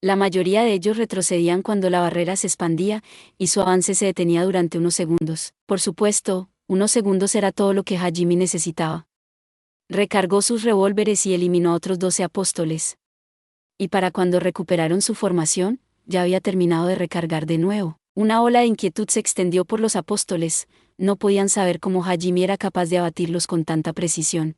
La mayoría de ellos retrocedían cuando la barrera se expandía, y su avance se detenía durante unos segundos. Por supuesto, unos segundos era todo lo que Hajime necesitaba. Recargó sus revólveres y eliminó a otros 12 apóstoles. Y para cuando recuperaron su formación, ya había terminado de recargar de nuevo. Una ola de inquietud se extendió por los apóstoles, no podían saber cómo Hajime era capaz de abatirlos con tanta precisión.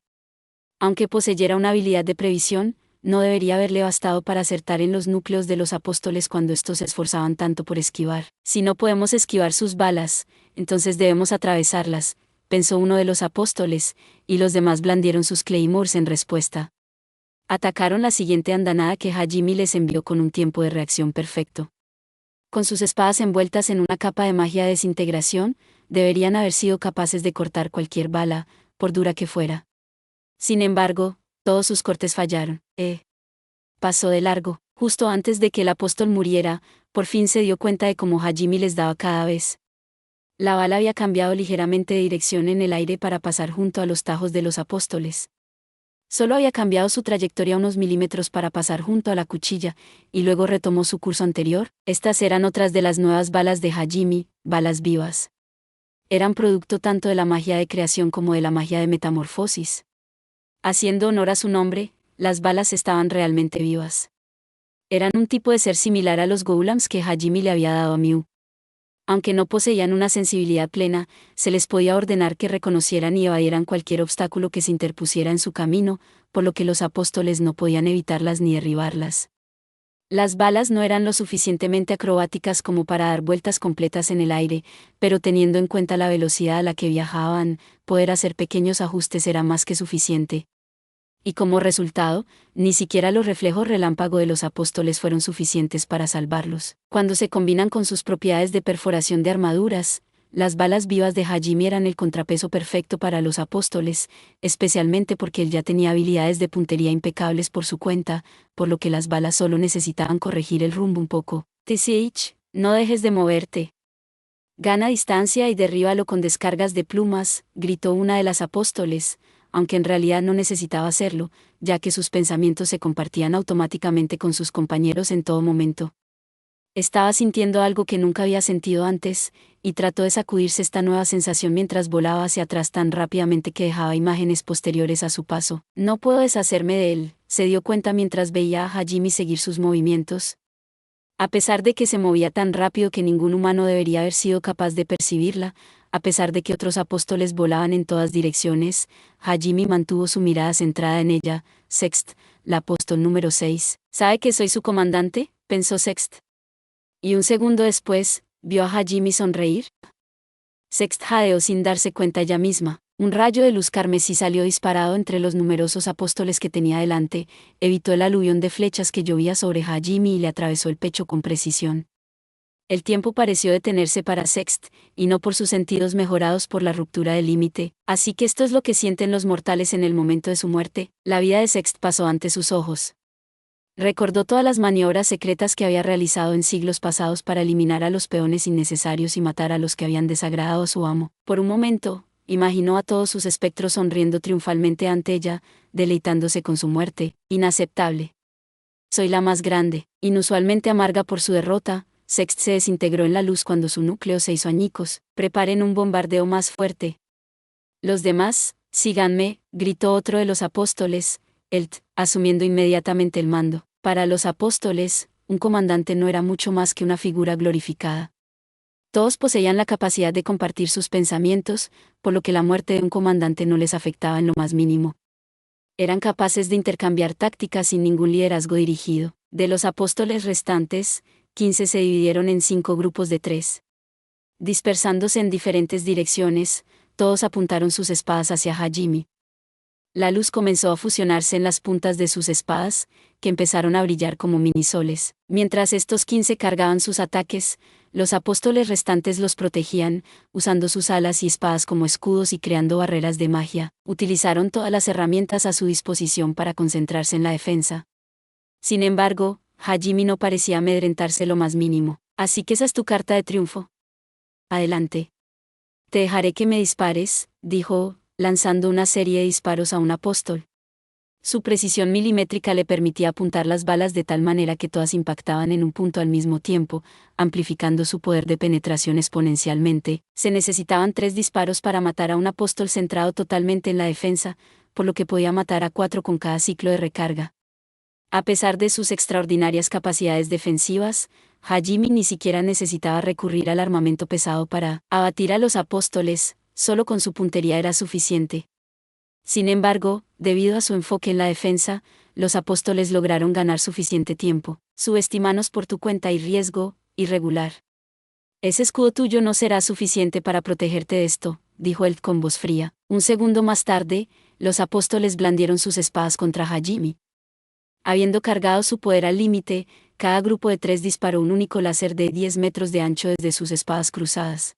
Aunque poseyera una habilidad de previsión, no debería haberle bastado para acertar en los núcleos de los apóstoles cuando estos se esforzaban tanto por esquivar. Si no podemos esquivar sus balas, entonces debemos atravesarlas, pensó uno de los apóstoles, y los demás blandieron sus claymores en respuesta. Atacaron la siguiente andanada que Hajime les envió con un tiempo de reacción perfecto. Con sus espadas envueltas en una capa de magia de desintegración, deberían haber sido capaces de cortar cualquier bala, por dura que fuera. Sin embargo, todos sus cortes fallaron. Pasó de largo. Justo antes de que el apóstol muriera, Por fin se dio cuenta de cómo Hajime les daba cada vez. La bala había cambiado ligeramente de dirección en el aire para pasar junto a los tajos de los apóstoles. Solo había cambiado su trayectoria unos milímetros para pasar junto a la cuchilla, y luego retomó su curso anterior. Estas eran otras de las nuevas balas de Hajime, balas vivas. Eran producto tanto de la magia de creación como de la magia de metamorfosis. Haciendo honor a su nombre, las balas estaban realmente vivas. Eran un tipo de ser similar a los golems que Hajime le había dado a Miu. Aunque no poseían una sensibilidad plena, se les podía ordenar que reconocieran y evadieran cualquier obstáculo que se interpusiera en su camino, por lo que los apóstoles no podían evitarlas ni derribarlas. Las balas no eran lo suficientemente acrobáticas como para dar vueltas completas en el aire, pero teniendo en cuenta la velocidad a la que viajaban, poder hacer pequeños ajustes era más que suficiente. Y como resultado, ni siquiera los reflejos relámpago de los apóstoles fueron suficientes para salvarlos. Cuando se combinan con sus propiedades de perforación de armaduras, las balas vivas de Hajime eran el contrapeso perfecto para los apóstoles, especialmente porque él ya tenía habilidades de puntería impecables por su cuenta, por lo que las balas solo necesitaban corregir el rumbo un poco. TCH, no dejes de moverte. Gana distancia y derríbalo con descargas de plumas, gritó una de las apóstoles, aunque en realidad no necesitaba hacerlo, ya que sus pensamientos se compartían automáticamente con sus compañeros en todo momento. Estaba sintiendo algo que nunca había sentido antes, y trató de sacudirse esta nueva sensación mientras volaba hacia atrás tan rápidamente que dejaba imágenes posteriores a su paso. No puedo deshacerme de él, se dio cuenta mientras veía a Hajime seguir sus movimientos. A pesar de que se movía tan rápido que ningún humano debería haber sido capaz de percibirla, a pesar de que otros apóstoles volaban en todas direcciones, Hajime mantuvo su mirada centrada en ella. Sext, la apóstol número 6. ¿Sabe que soy su comandante?, pensó Sext. Y un segundo después, vio a Hajime sonreír. Sext jadeó sin darse cuenta ella misma. Un rayo de luz carmesí salió disparado entre los numerosos apóstoles que tenía delante, evitó el aluvión de flechas que llovía sobre Hajime y le atravesó el pecho con precisión. El tiempo pareció detenerse para Sext, y no por sus sentidos mejorados por la ruptura del límite, así que esto es lo que sienten los mortales en el momento de su muerte. La vida de Sext pasó ante sus ojos. Recordó todas las maniobras secretas que había realizado en siglos pasados para eliminar a los peones innecesarios y matar a los que habían desagradado a su amo. Por un momento, imaginó a todos sus espectros sonriendo triunfalmente ante ella, deleitándose con su muerte. Inaceptable. Soy la más grande. Inusualmente amarga por su derrota, Sext se desintegró en la luz cuando su núcleo se hizo añicos. Preparen un bombardeo más fuerte. Los demás, síganme, gritó otro de los apóstoles, asumiendo inmediatamente el mando. Para los apóstoles, un comandante no era mucho más que una figura glorificada. Todos poseían la capacidad de compartir sus pensamientos, por lo que la muerte de un comandante no les afectaba en lo más mínimo. Eran capaces de intercambiar tácticas sin ningún liderazgo dirigido. De los apóstoles restantes, 15 se dividieron en 5 grupos de 3. Dispersándose en diferentes direcciones, todos apuntaron sus espadas hacia Hajime. La luz comenzó a fusionarse en las puntas de sus espadas, que empezaron a brillar como minisoles. Mientras estos 15 cargaban sus ataques, los apóstoles restantes los protegían, usando sus alas y espadas como escudos y creando barreras de magia. Utilizaron todas las herramientas a su disposición para concentrarse en la defensa. Sin embargo, Hajime no parecía amedrentarse lo más mínimo. Así que esa es tu carta de triunfo. Adelante. Te dejaré que me dispares, dijo, lanzando una serie de disparos a un apóstol. Su precisión milimétrica le permitía apuntar las balas de tal manera que todas impactaban en un punto al mismo tiempo, amplificando su poder de penetración exponencialmente. Se necesitaban 3 disparos para matar a un apóstol centrado totalmente en la defensa, por lo que podía matar a 4 con cada ciclo de recarga. A pesar de sus extraordinarias capacidades defensivas, Hajime ni siquiera necesitaba recurrir al armamento pesado para abatir a los apóstoles, solo con su puntería era suficiente. Sin embargo, debido a su enfoque en la defensa, los apóstoles lograron ganar suficiente tiempo. Subestimanos por tu cuenta y riesgo, irregular. Ese escudo tuyo no será suficiente para protegerte de esto, dijo él con voz fría. Un segundo más tarde, los apóstoles blandieron sus espadas contra Hajime. Habiendo cargado su poder al límite, cada grupo de 3 disparó un único láser de 10 metros de ancho desde sus espadas cruzadas.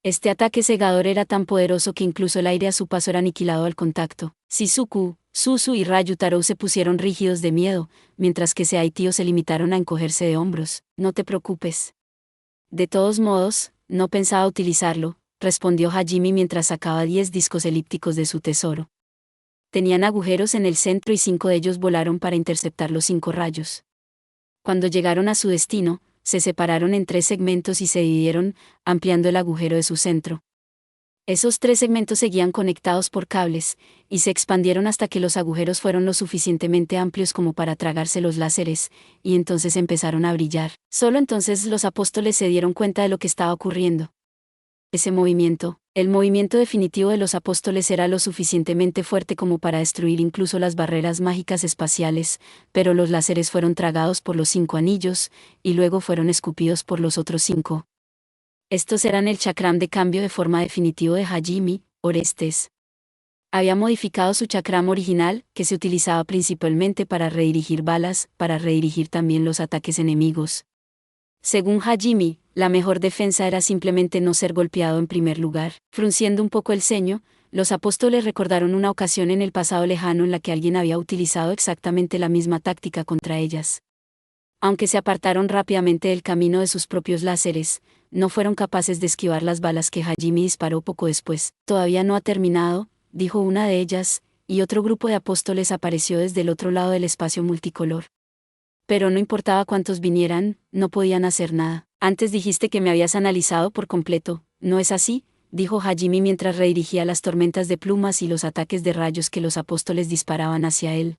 Este ataque cegador era tan poderoso que incluso el aire a su paso era aniquilado al contacto. Shizuku, Suzu y Ryutarou se pusieron rígidos de miedo, mientras que Sea y Tio se limitaron a encogerse de hombros. No te preocupes. De todos modos, no pensaba utilizarlo, respondió Hajime mientras sacaba 10 discos elípticos de su tesoro. Tenían agujeros en el centro y 5 de ellos volaron para interceptar los 5 rayos. Cuando llegaron a su destino, se separaron en 3 segmentos y se dividieron, ampliando el agujero de su centro. Esos 3 segmentos seguían conectados por cables, y se expandieron hasta que los agujeros fueron lo suficientemente amplios como para tragarse los láseres, y entonces empezaron a brillar. Solo entonces los apóstoles se dieron cuenta de lo que estaba ocurriendo. Ese movimiento, el movimiento definitivo de los apóstoles era lo suficientemente fuerte como para destruir incluso las barreras mágicas espaciales, pero los láseres fueron tragados por los 5 anillos, y luego fueron escupidos por los otros 5. Estos eran el chakram de cambio de forma definitivo de Hajime, Orestes. Había modificado su chakram original, que se utilizaba principalmente para redirigir balas, para redirigir también los ataques enemigos. Según Hajime, la mejor defensa era simplemente no ser golpeado en primer lugar. Frunciendo un poco el ceño, los apóstoles recordaron una ocasión en el pasado lejano en la que alguien había utilizado exactamente la misma táctica contra ellas. Aunque se apartaron rápidamente del camino de sus propios láseres, no fueron capaces de esquivar las balas que Hajime disparó poco después. Todavía no ha terminado, dijo una de ellas, y otro grupo de apóstoles apareció desde el otro lado del espacio multicolor. Pero no importaba cuántos vinieran, no podían hacer nada. Antes dijiste que me habías analizado por completo, ¿no es así?, dijo Hajime mientras redirigía las tormentas de plumas y los ataques de rayos que los apóstoles disparaban hacia él.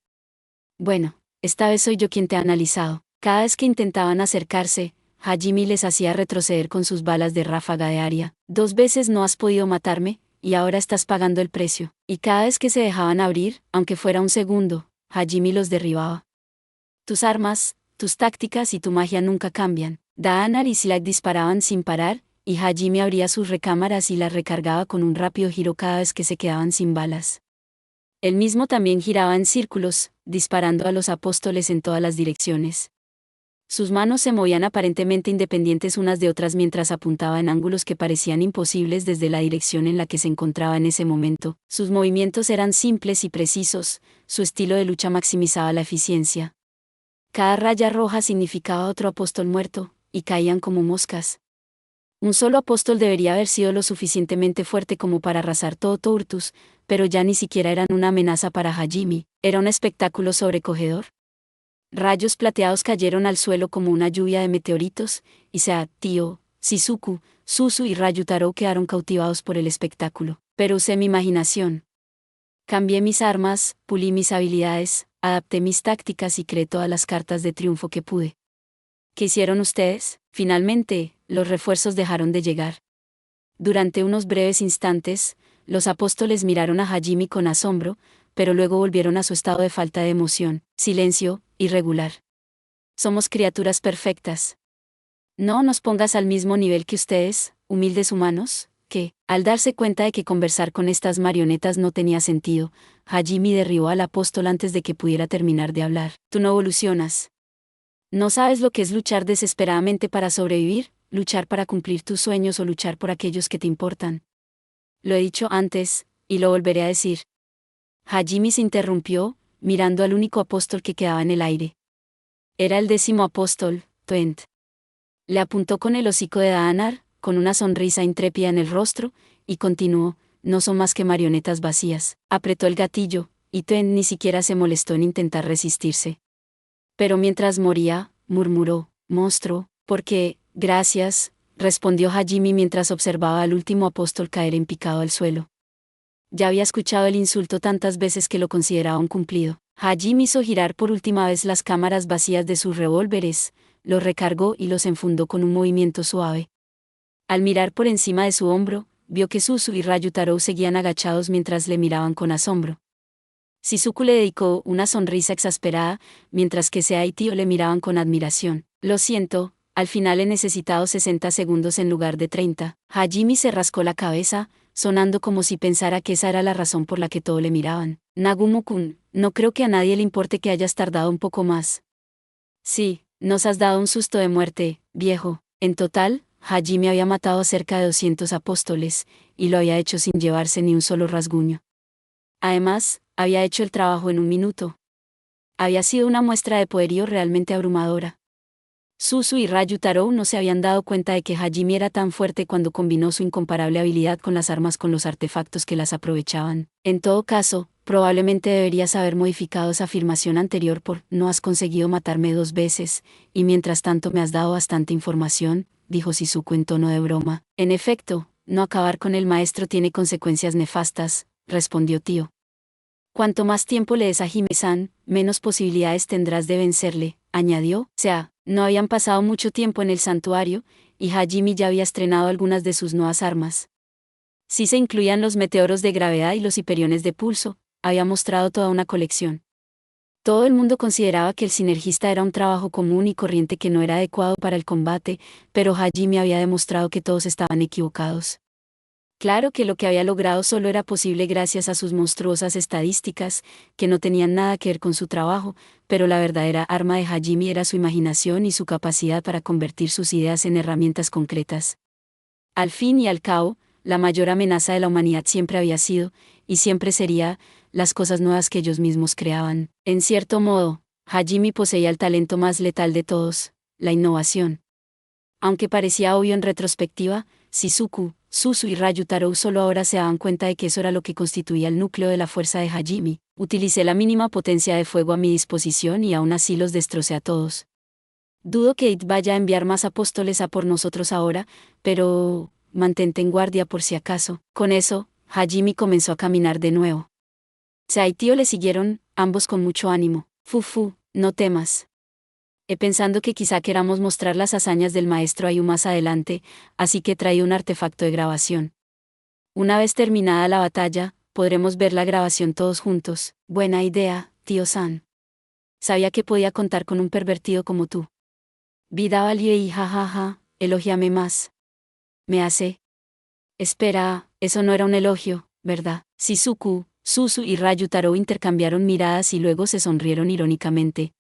Bueno, esta vez soy yo quien te ha analizado. Cada vez que intentaban acercarse, Hajime les hacía retroceder con sus balas de ráfaga de aria. 2 veces no has podido matarme, y ahora estás pagando el precio. Y cada vez que se dejaban abrir, aunque fuera un segundo, Hajime los derribaba. Tus armas, tus tácticas y tu magia nunca cambian. Daanar y Slack disparaban sin parar, y Hajime abría sus recámaras y las recargaba con un rápido giro cada vez que se quedaban sin balas. Él mismo también giraba en círculos, disparando a los apóstoles en todas las direcciones. Sus manos se movían aparentemente independientes unas de otras mientras apuntaba en ángulos que parecían imposibles desde la dirección en la que se encontraba en ese momento. Sus movimientos eran simples y precisos, su estilo de lucha maximizaba la eficiencia. Cada raya roja significaba otro apóstol muerto, y caían como moscas. Un solo apóstol debería haber sido lo suficientemente fuerte como para arrasar todo Tourtus, pero ya ni siquiera eran una amenaza para Hajime, era un espectáculo sobrecogedor. Rayos plateados cayeron al suelo como una lluvia de meteoritos, y Sea, Tio, Shizuku, Suzu y Ryutarou quedaron cautivados por el espectáculo. Pero usé mi imaginación. Cambié mis armas, pulí mis habilidades, adapté mis tácticas y creé todas las cartas de triunfo que pude. ¿Qué hicieron ustedes? Finalmente, los refuerzos dejaron de llegar. Durante unos breves instantes, los apóstoles miraron a Hajime con asombro, pero luego volvieron a su estado de falta de emoción, silencio, irregular. Somos criaturas perfectas. No nos pongas al mismo nivel que ustedes, humildes humanos, que, al darse cuenta de que conversar con estas marionetas no tenía sentido, Hajime derribó al apóstol antes de que pudiera terminar de hablar. Tú no evolucionas. ¿No sabes lo que es luchar desesperadamente para sobrevivir, luchar para cumplir tus sueños o luchar por aquellos que te importan? Lo he dicho antes, y lo volveré a decir. Hajime se interrumpió, mirando al único apóstol que quedaba en el aire. Era el 10º apóstol, Twent. Le apuntó con el hocico de Daanar, con una sonrisa intrépida en el rostro, y continuó, no son más que marionetas vacías. Apretó el gatillo, y Twent ni siquiera se molestó en intentar resistirse. Pero mientras moría, murmuró, monstruo, porque, gracias, respondió Hajime mientras observaba al último apóstol caer en picado al suelo. Ya había escuchado el insulto tantas veces que lo consideraba un cumplido. Hajime hizo girar por última vez las cámaras vacías de sus revólveres, los recargó y los enfundó con un movimiento suave. Al mirar por encima de su hombro, vio que Suzu y Ryutarou seguían agachados mientras le miraban con asombro. Shizuku le dedicó una sonrisa exasperada, mientras que Sea y Tio le miraban con admiración. Lo siento, al final he necesitado 60 segundos en lugar de 30. Hajime se rascó la cabeza, sonando como si pensara que esa era la razón por la que todo le miraban. Nagumo-kun, no creo que a nadie le importe que hayas tardado un poco más. Sí, nos has dado un susto de muerte, viejo. En total, Hajime había matado a cerca de 200 apóstoles, y lo había hecho sin llevarse ni un solo rasguño. Además, había hecho el trabajo en un minuto. Había sido una muestra de poderío realmente abrumadora. Suzu y Ryutaro no se habían dado cuenta de que Hajime era tan fuerte cuando combinó su incomparable habilidad con las armas con los artefactos que las aprovechaban. En todo caso, probablemente deberías haber modificado esa afirmación anterior por «no has conseguido matarme 2 veces, y mientras tanto me has dado bastante información», dijo Shizuku en tono de broma. «En efecto, no acabar con el maestro tiene consecuencias nefastas», respondió Tio. «Cuanto más tiempo le des a Hime-san, menos posibilidades tendrás de vencerle», añadió. No habían pasado mucho tiempo en el santuario, y Hajime ya había estrenado algunas de sus nuevas armas. Si se incluían los meteoros de gravedad y los hiperiones de pulso, había mostrado toda una colección. Todo el mundo consideraba que el sinergista era un trabajo común y corriente que no era adecuado para el combate, pero Hajime había demostrado que todos estaban equivocados. Claro que lo que había logrado solo era posible gracias a sus monstruosas estadísticas, que no tenían nada que ver con su trabajo, pero la verdadera arma de Hajime era su imaginación y su capacidad para convertir sus ideas en herramientas concretas. Al fin y al cabo, la mayor amenaza de la humanidad siempre había sido, y siempre sería, las cosas nuevas que ellos mismos creaban. En cierto modo, Hajime poseía el talento más letal de todos, la innovación. Aunque parecía obvio en retrospectiva, Shizuku, Suzu y Ryutaro solo ahora se daban cuenta de que eso era lo que constituía el núcleo de la fuerza de Hajime. Utilicé la mínima potencia de fuego a mi disposición y aún así los destrocé a todos. Dudo que It vaya a enviar más apóstoles a por nosotros ahora, pero mantente en guardia por si acaso. Con eso, Hajime comenzó a caminar de nuevo. Sai y Tio le siguieron, ambos con mucho ánimo. Fufu, no temas. Pensando que quizá queramos mostrar las hazañas del maestro Ayu más adelante, así que traí un artefacto de grabación. Una vez terminada la batalla, podremos ver la grabación todos juntos. Buena idea, tío San. Sabía que podía contar con un pervertido como tú. Vida valió y jajaja, elógiame más. Me hace. Espera, eso no era un elogio, ¿verdad? Shizuku, Suzu y Ryutaro intercambiaron miradas y luego se sonrieron irónicamente.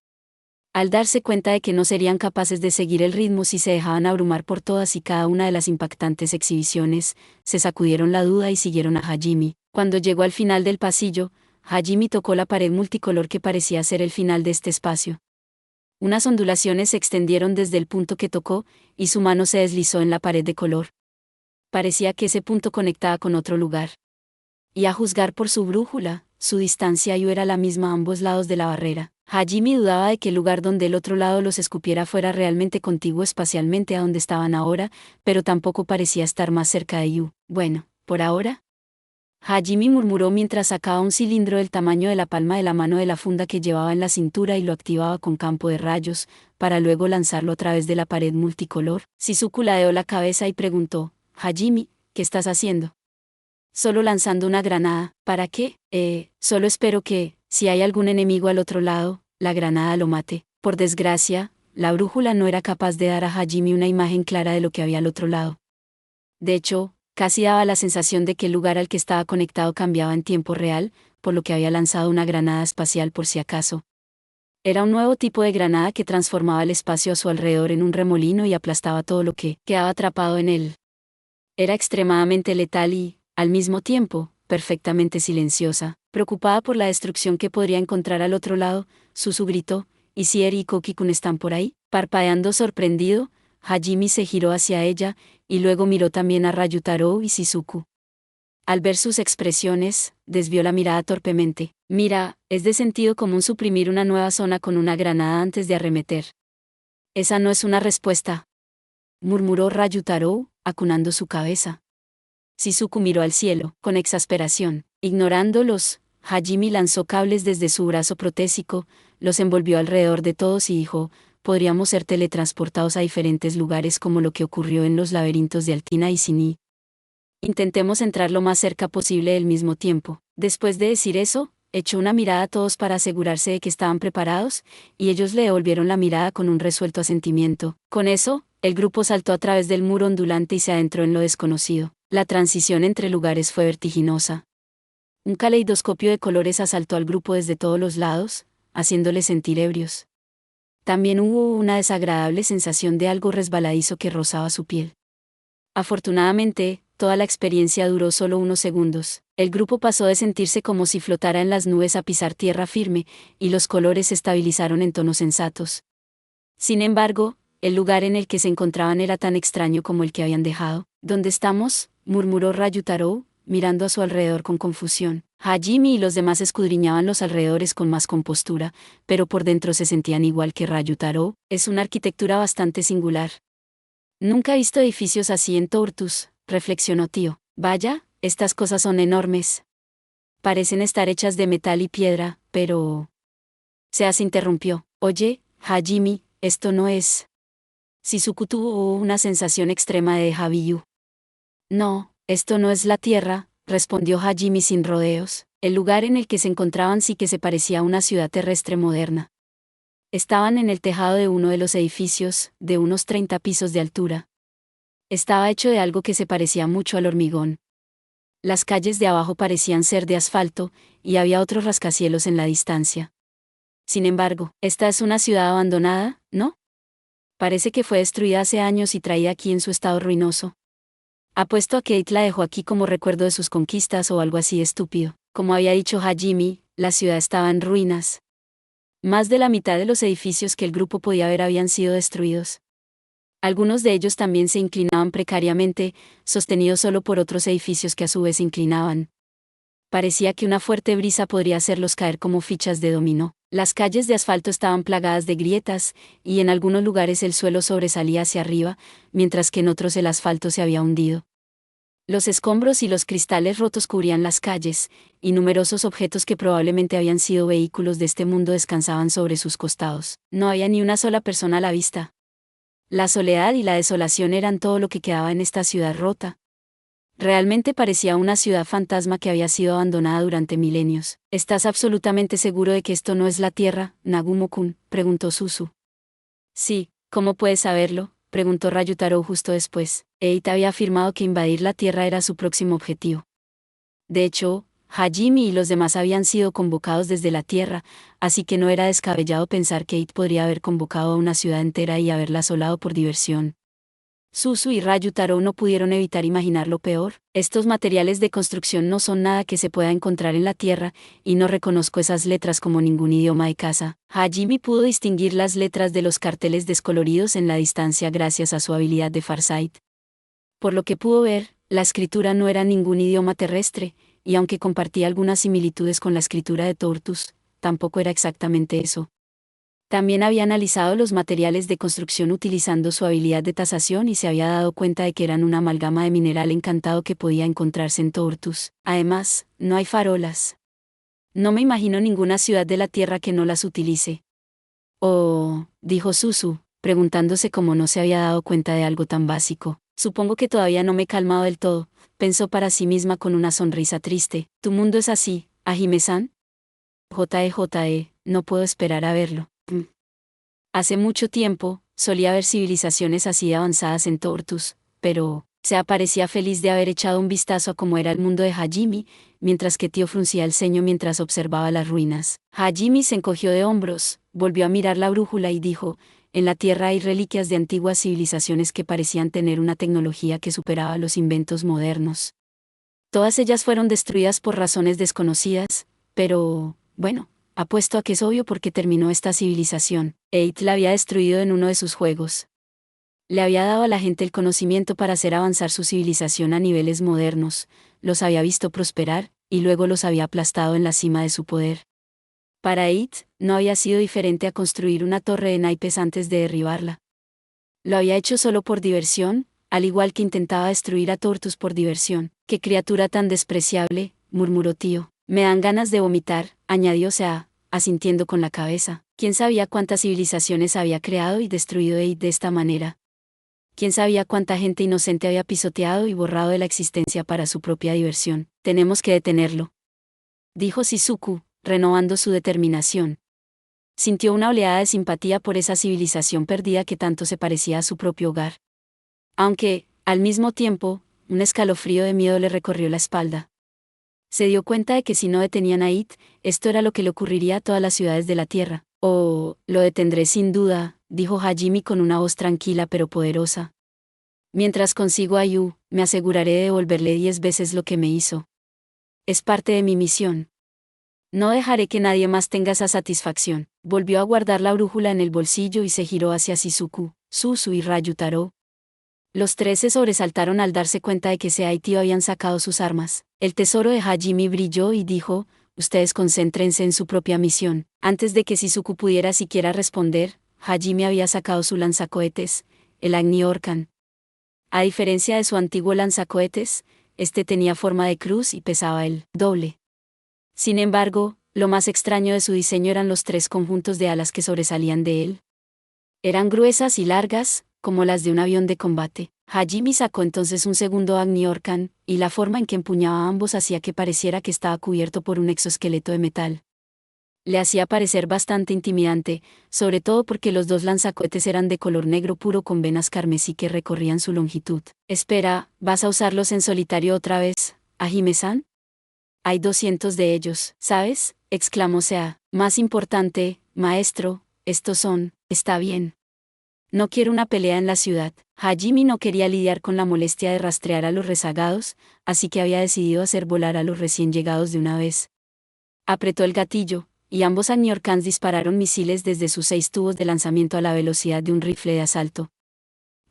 Al darse cuenta de que no serían capaces de seguir el ritmo si se dejaban abrumar por todas y cada una de las impactantes exhibiciones, se sacudieron la duda y siguieron a Hajime. Cuando llegó al final del pasillo, Hajime tocó la pared multicolor que parecía ser el final de este espacio. Unas ondulaciones se extendieron desde el punto que tocó, y su mano se deslizó en la pared de color. Parecía que ese punto conectaba con otro lugar. Y a juzgar por su brújula, su distancia era la misma a ambos lados de la barrera. Hajime dudaba de que el lugar donde el otro lado los escupiera fuera realmente contiguo espacialmente a donde estaban ahora, pero tampoco parecía estar más cerca de Yu. Bueno, por ahora. Hajime murmuró mientras sacaba un cilindro del tamaño de la palma de la mano de la funda que llevaba en la cintura y lo activaba con campo de rayos, para luego lanzarlo a través de la pared multicolor. Shizuku ladeó la cabeza y preguntó, Hajime, ¿qué estás haciendo? Solo lanzando una granada. ¿Para qué? Solo espero que, si hay algún enemigo al otro lado, la granada lo mate. Por desgracia, la brújula no era capaz de dar a Hajime una imagen clara de lo que había al otro lado. De hecho, casi daba la sensación de que el lugar al que estaba conectado cambiaba en tiempo real, por lo que había lanzado una granada espacial por si acaso. Era un nuevo tipo de granada que transformaba el espacio a su alrededor en un remolino y aplastaba todo lo que quedaba atrapado en él. Era extremadamente letal y, al mismo tiempo, perfectamente silenciosa. Preocupada por la destrucción que podría encontrar al otro lado, Suzu gritó, ¿y si Eri y Koki-kun están por ahí? Parpadeando sorprendido, Hajime se giró hacia ella, y luego miró también a Ryutaro y Shizuku. Al ver sus expresiones, desvió la mirada torpemente. Mira, es de sentido común suprimir una nueva zona con una granada antes de arremeter. Esa no es una respuesta, murmuró Ryutaro, acunando su cabeza. Shizuku miró al cielo, con exasperación. Ignorándolos, Hajime lanzó cables desde su brazo protésico, los envolvió alrededor de todos y dijo, podríamos ser teletransportados a diferentes lugares como lo que ocurrió en los laberintos de Altina y Sini. Intentemos entrar lo más cerca posible al mismo tiempo. Después de decir eso, echó una mirada a todos para asegurarse de que estaban preparados, y ellos le devolvieron la mirada con un resuelto asentimiento. Con eso, el grupo saltó a través del muro ondulante y se adentró en lo desconocido. La transición entre lugares fue vertiginosa. Un caleidoscopio de colores asaltó al grupo desde todos los lados, haciéndoles sentir ebrios. También hubo una desagradable sensación de algo resbaladizo que rozaba su piel. Afortunadamente, toda la experiencia duró solo unos segundos. El grupo pasó de sentirse como si flotara en las nubes a pisar tierra firme, y los colores se estabilizaron en tonos sensatos. Sin embargo, el lugar en el que se encontraban era tan extraño como el que habían dejado. ¿Dónde estamos?, murmuró Ryutaro, mirando a su alrededor con confusión. Hajime y los demás escudriñaban los alrededores con más compostura, pero por dentro se sentían igual que Ryutaro. Es una arquitectura bastante singular. Nunca he visto edificios así en Tortus, reflexionó Tío. Vaya, estas cosas son enormes. Parecen estar hechas de metal y piedra, pero... Seas interrumpió. Oye, Hajime, esto no es... Shizuku tuvo una sensación extrema de déjà vu. No, esto no es la Tierra, respondió Hajime sin rodeos. El lugar en el que se encontraban sí que se parecía a una ciudad terrestre moderna. Estaban en el tejado de uno de los edificios, de unos 30 pisos de altura. Estaba hecho de algo que se parecía mucho al hormigón. Las calles de abajo parecían ser de asfalto, y había otros rascacielos en la distancia. Sin embargo, esta es una ciudad abandonada, ¿no? Parece que fue destruida hace años y traída aquí en su estado ruinoso. Apuesto a que Kate la dejó aquí como recuerdo de sus conquistas o algo así estúpido. Como había dicho Hajime, la ciudad estaba en ruinas. Más de la mitad de los edificios que el grupo podía ver habían sido destruidos. Algunos de ellos también se inclinaban precariamente, sostenidos solo por otros edificios que a su vez se inclinaban. Parecía que una fuerte brisa podría hacerlos caer como fichas de dominó. Las calles de asfalto estaban plagadas de grietas, y en algunos lugares el suelo sobresalía hacia arriba, mientras que en otros el asfalto se había hundido. Los escombros y los cristales rotos cubrían las calles, y numerosos objetos que probablemente habían sido vehículos de este mundo descansaban sobre sus costados. No había ni una sola persona a la vista. La soledad y la desolación eran todo lo que quedaba en esta ciudad rota. Realmente parecía una ciudad fantasma que había sido abandonada durante milenios. ¿Estás absolutamente seguro de que esto no es la Tierra, Nagumo-kun?, preguntó Suzu. Sí, ¿cómo puedes saberlo?, preguntó Ryutaro justo después. Eita había afirmado que invadir la Tierra era su próximo objetivo. De hecho, Hajime y los demás habían sido convocados desde la Tierra, así que no era descabellado pensar que Eita podría haber convocado a una ciudad entera y haberla asolado por diversión. Suzu y Ryutaro no pudieron evitar imaginar lo peor. Estos materiales de construcción no son nada que se pueda encontrar en la Tierra, y no reconozco esas letras como ningún idioma de casa. Hajime pudo distinguir las letras de los carteles descoloridos en la distancia gracias a su habilidad de Farsight. Por lo que pudo ver, la escritura no era ningún idioma terrestre, y aunque compartía algunas similitudes con la escritura de Tortus, tampoco era exactamente eso. También había analizado los materiales de construcción utilizando su habilidad de tasación y se había dado cuenta de que eran una amalgama de mineral encantado que podía encontrarse en Tortus. Además, no hay farolas. No me imagino ninguna ciudad de la Tierra que no las utilice. Oh, dijo Suzu, preguntándose cómo no se había dado cuenta de algo tan básico. Supongo que todavía no me he calmado del todo, pensó para sí misma con una sonrisa triste. ¿Tu mundo es así, Hajime-san? JE, no puedo esperar a verlo. Hace mucho tiempo, solía haber civilizaciones así de avanzadas en Tortus, pero se parecía feliz de haber echado un vistazo a cómo era el mundo de Hajime, mientras que Tío fruncía el ceño mientras observaba las ruinas. Hajime se encogió de hombros, volvió a mirar la brújula y dijo: en la Tierra hay reliquias de antiguas civilizaciones que parecían tener una tecnología que superaba los inventos modernos. Todas ellas fueron destruidas por razones desconocidas, pero, bueno, apuesto a que es obvio por qué terminó esta civilización. Eight la había destruido en uno de sus juegos. Le había dado a la gente el conocimiento para hacer avanzar su civilización a niveles modernos, los había visto prosperar, y luego los había aplastado en la cima de su poder. Para Eight, no había sido diferente a construir una torre de naipes antes de derribarla. Lo había hecho solo por diversión, al igual que intentaba destruir a Tortus por diversión. «¡Qué criatura tan despreciable!», murmuró Tío. «Me dan ganas de vomitar», añadió Sea, asintiendo con la cabeza. ¿Quién sabía cuántas civilizaciones había creado y destruido Eid de esta manera? ¿Quién sabía cuánta gente inocente había pisoteado y borrado de la existencia para su propia diversión? «Tenemos que detenerlo», dijo Shizuku, renovando su determinación. Sintió una oleada de simpatía por esa civilización perdida que tanto se parecía a su propio hogar. Aunque, al mismo tiempo, un escalofrío de miedo le recorrió la espalda. Se dio cuenta de que si no detenían a It, esto era lo que le ocurriría a todas las ciudades de la Tierra. «Oh, lo detendré sin duda», dijo Hajime con una voz tranquila pero poderosa. Mientras consigo a Yu, me aseguraré de devolverle 10 veces lo que me hizo. Es parte de mi misión. No dejaré que nadie más tenga esa satisfacción. Volvió a guardar la brújula en el bolsillo y se giró hacia Shizuku, Suzu y Ryutaro. Los tres se sobresaltaron al darse cuenta de que Sea y Tio habían sacado sus armas. El tesoro de Hajime brilló y dijo: ustedes concéntrense en su propia misión. Antes de que Shizuku pudiera siquiera responder, Hajime había sacado su lanzacohetes, el Agni Orkan. A diferencia de su antiguo lanzacohetes, este tenía forma de cruz y pesaba el doble. Sin embargo, lo más extraño de su diseño eran los tres conjuntos de alas que sobresalían de él. Eran gruesas y largas, como las de un avión de combate. Hajime sacó entonces un segundo Agni Orkan, y la forma en que empuñaba a ambos hacía que pareciera que estaba cubierto por un exoesqueleto de metal. Le hacía parecer bastante intimidante, sobre todo porque los dos lanzacohetes eran de color negro puro con venas carmesí que recorrían su longitud. Espera, ¿vas a usarlos en solitario otra vez, Hajime-san? Hay 200 de ellos, ¿sabes? Exclamó Sea. Más importante, maestro, estos son, está bien. No quiero una pelea en la ciudad. Hajime no quería lidiar con la molestia de rastrear a los rezagados, así que había decidido hacer volar a los recién llegados de una vez. Apretó el gatillo, y ambos Agni Orkans dispararon misiles desde sus 6 tubos de lanzamiento a la velocidad de un rifle de asalto.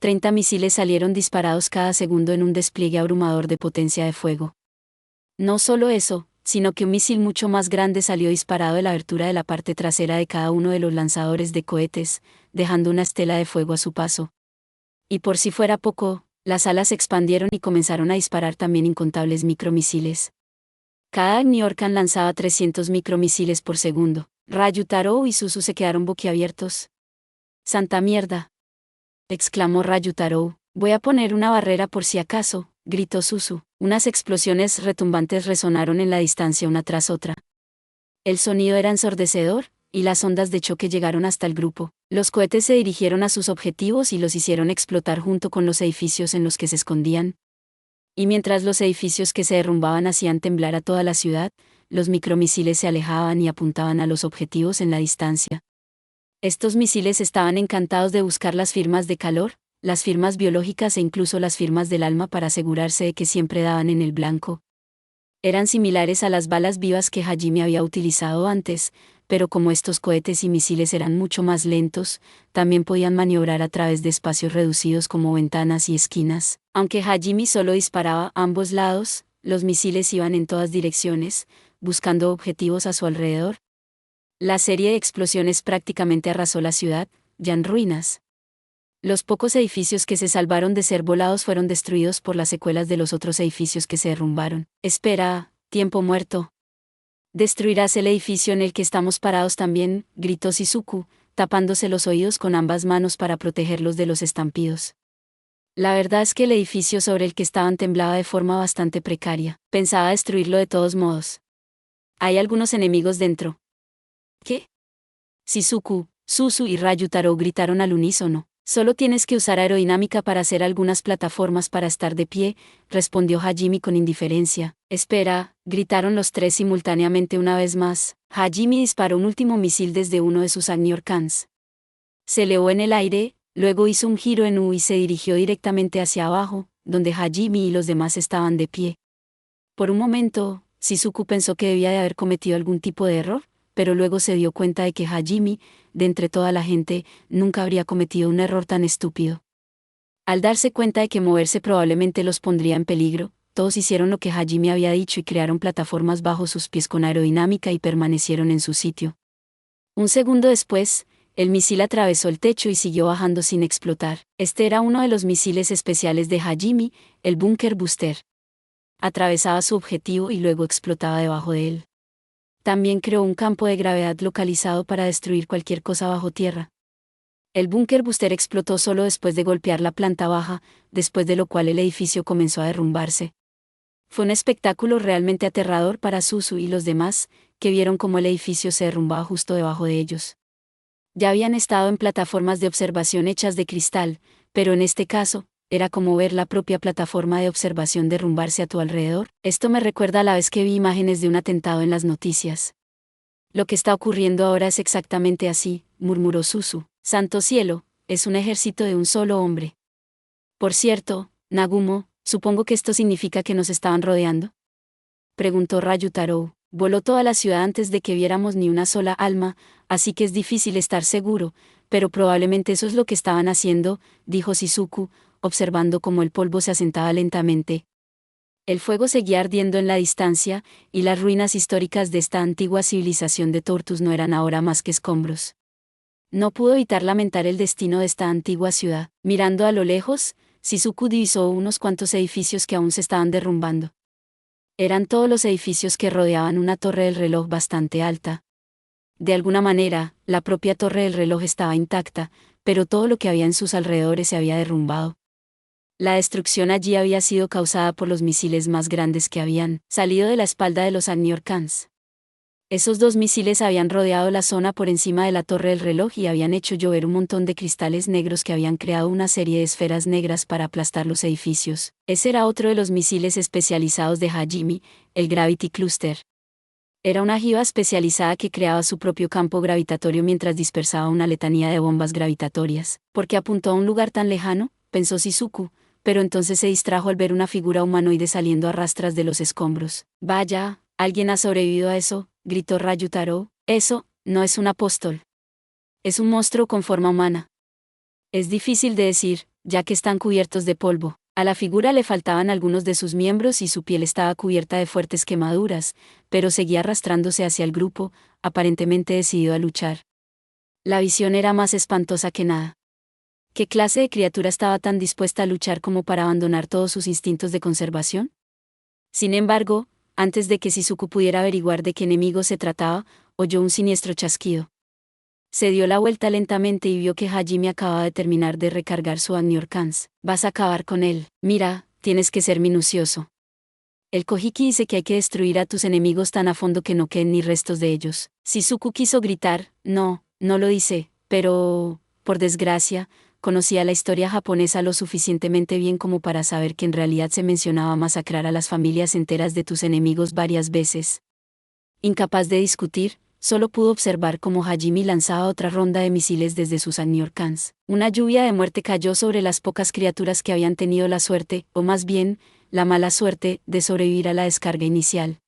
30 misiles salieron disparados cada segundo en un despliegue abrumador de potencia de fuego. No solo eso, sino que un misil mucho más grande salió disparado de la abertura de la parte trasera de cada uno de los lanzadores de cohetes, dejando una estela de fuego a su paso. Y por si fuera poco, las alas se expandieron y comenzaron a disparar también incontables micromisiles. Cada Agni Orkan lanzaba 300 micromisiles por segundo. Ryutaro y Suzu se quedaron boquiabiertos. ¡Santa mierda!, exclamó Ryutaro. Voy a poner una barrera por si acaso, gritó Suzu. Unas explosiones retumbantes resonaron en la distancia una tras otra. El sonido era ensordecedor, y las ondas de choque llegaron hasta el grupo. Los cohetes se dirigieron a sus objetivos y los hicieron explotar junto con los edificios en los que se escondían. Y mientras los edificios que se derrumbaban hacían temblar a toda la ciudad, los micromisiles se alejaban y apuntaban a los objetivos en la distancia. Estos misiles estaban encantados de buscar las firmas de calor, las firmas biológicas e incluso las firmas del alma para asegurarse de que siempre daban en el blanco. Eran similares a las balas vivas que Hajime había utilizado antes, pero como estos cohetes y misiles eran mucho más lentos, también podían maniobrar a través de espacios reducidos como ventanas y esquinas. Aunque Hajime solo disparaba a ambos lados, los misiles iban en todas direcciones, buscando objetivos a su alrededor. La serie de explosiones prácticamente arrasó la ciudad, ya en ruinas. Los pocos edificios que se salvaron de ser volados fueron destruidos por las secuelas de los otros edificios que se derrumbaron. Espera, tiempo muerto. ¿Destruirás el edificio en el que estamos parados también?, gritó Shizuku, tapándose los oídos con ambas manos para protegerlos de los estampidos. La verdad es que el edificio sobre el que estaban temblaba de forma bastante precaria. Pensaba destruirlo de todos modos. Hay algunos enemigos dentro. ¿Qué? Shizuku, Suzu y Ryutaro gritaron al unísono. Solo tienes que usar aerodinámica para hacer algunas plataformas para estar de pie, respondió Hajime con indiferencia. Espera, gritaron los tres simultáneamente una vez más. Hajime disparó un último misil desde uno de sus Agni Orkans. Se elevó en el aire, luego hizo un giro en U y se dirigió directamente hacia abajo, donde Hajime y los demás estaban de pie. Por un momento, Shizuku pensó que debía de haber cometido algún tipo de error, pero luego se dio cuenta de que Hajime, de entre toda la gente, nunca habría cometido un error tan estúpido. Al darse cuenta de que moverse probablemente los pondría en peligro, todos hicieron lo que Hajime había dicho y crearon plataformas bajo sus pies con aerodinámica y permanecieron en su sitio. Un segundo después, el misil atravesó el techo y siguió bajando sin explotar. Este era uno de los misiles especiales de Hajime, el Bunker Booster. Atravesaba su objetivo y luego explotaba debajo de él. También creó un campo de gravedad localizado para destruir cualquier cosa bajo tierra. El Bunker Booster explotó solo después de golpear la planta baja, después de lo cual el edificio comenzó a derrumbarse. Fue un espectáculo realmente aterrador para Suzu y los demás, que vieron cómo el edificio se derrumbaba justo debajo de ellos. Ya habían estado en plataformas de observación hechas de cristal, pero en este caso, era como ver la propia plataforma de observación derrumbarse a tu alrededor. Esto me recuerda a la vez que vi imágenes de un atentado en las noticias. Lo que está ocurriendo ahora es exactamente así, murmuró Suzu. Santo cielo, es un ejército de un solo hombre. Por cierto, Nagumo, supongo que esto significa que nos estaban rodeando. Preguntó Ryutarou. Voló toda la ciudad antes de que viéramos ni una sola alma, así que es difícil estar seguro, pero probablemente eso es lo que estaban haciendo, dijo Shizuku, observando cómo el polvo se asentaba lentamente. El fuego seguía ardiendo en la distancia, y las ruinas históricas de esta antigua civilización de Tortus no eran ahora más que escombros. No pudo evitar lamentar el destino de esta antigua ciudad. Mirando a lo lejos, Shizuku divisó unos cuantos edificios que aún se estaban derrumbando. Eran todos los edificios que rodeaban una torre del reloj bastante alta. De alguna manera, la propia torre del reloj estaba intacta, pero todo lo que había en sus alrededores se había derrumbado. La destrucción allí había sido causada por los misiles más grandes que habían salido de la espalda de los Agniorcans. Esos 2 misiles habían rodeado la zona por encima de la torre del reloj y habían hecho llover un montón de cristales negros que habían creado una serie de esferas negras para aplastar los edificios. Ese era otro de los misiles especializados de Hajime, el Gravity Cluster. Era una jiba especializada que creaba su propio campo gravitatorio mientras dispersaba una letanía de bombas gravitatorias. ¿Por qué apuntó a un lugar tan lejano?, pensó Shizuku, pero entonces se distrajo al ver una figura humanoide saliendo a rastras de los escombros. Vaya, ¿alguien ha sobrevivido a eso?, gritó Ryutarou. Eso, no es un apóstol. Es un monstruo con forma humana. Es difícil de decir, ya que están cubiertos de polvo. A la figura le faltaban algunos de sus miembros y su piel estaba cubierta de fuertes quemaduras, pero seguía arrastrándose hacia el grupo, aparentemente decidido a luchar. La visión era más espantosa que nada. ¿Qué clase de criatura estaba tan dispuesta a luchar como para abandonar todos sus instintos de conservación? Sin embargo, antes de que Shizuku pudiera averiguar de qué enemigo se trataba, oyó un siniestro chasquido. Se dio la vuelta lentamente y vio que Hajime acababa de terminar de recargar su Agniorcans. Vas a acabar con él. Mira, tienes que ser minucioso. El Kojiki dice que hay que destruir a tus enemigos tan a fondo que no queden ni restos de ellos. Shizuku quiso gritar, no lo dice, pero, por desgracia, conocía la historia japonesa lo suficientemente bien como para saber que en realidad se mencionaba masacrar a las familias enteras de tus enemigos varias veces. Incapaz de discutir, solo pudo observar cómo Hajime lanzaba otra ronda de misiles desde sus Agniorcans. Una lluvia de muerte cayó sobre las pocas criaturas que habían tenido la suerte, o más bien, la mala suerte, de sobrevivir a la descarga inicial.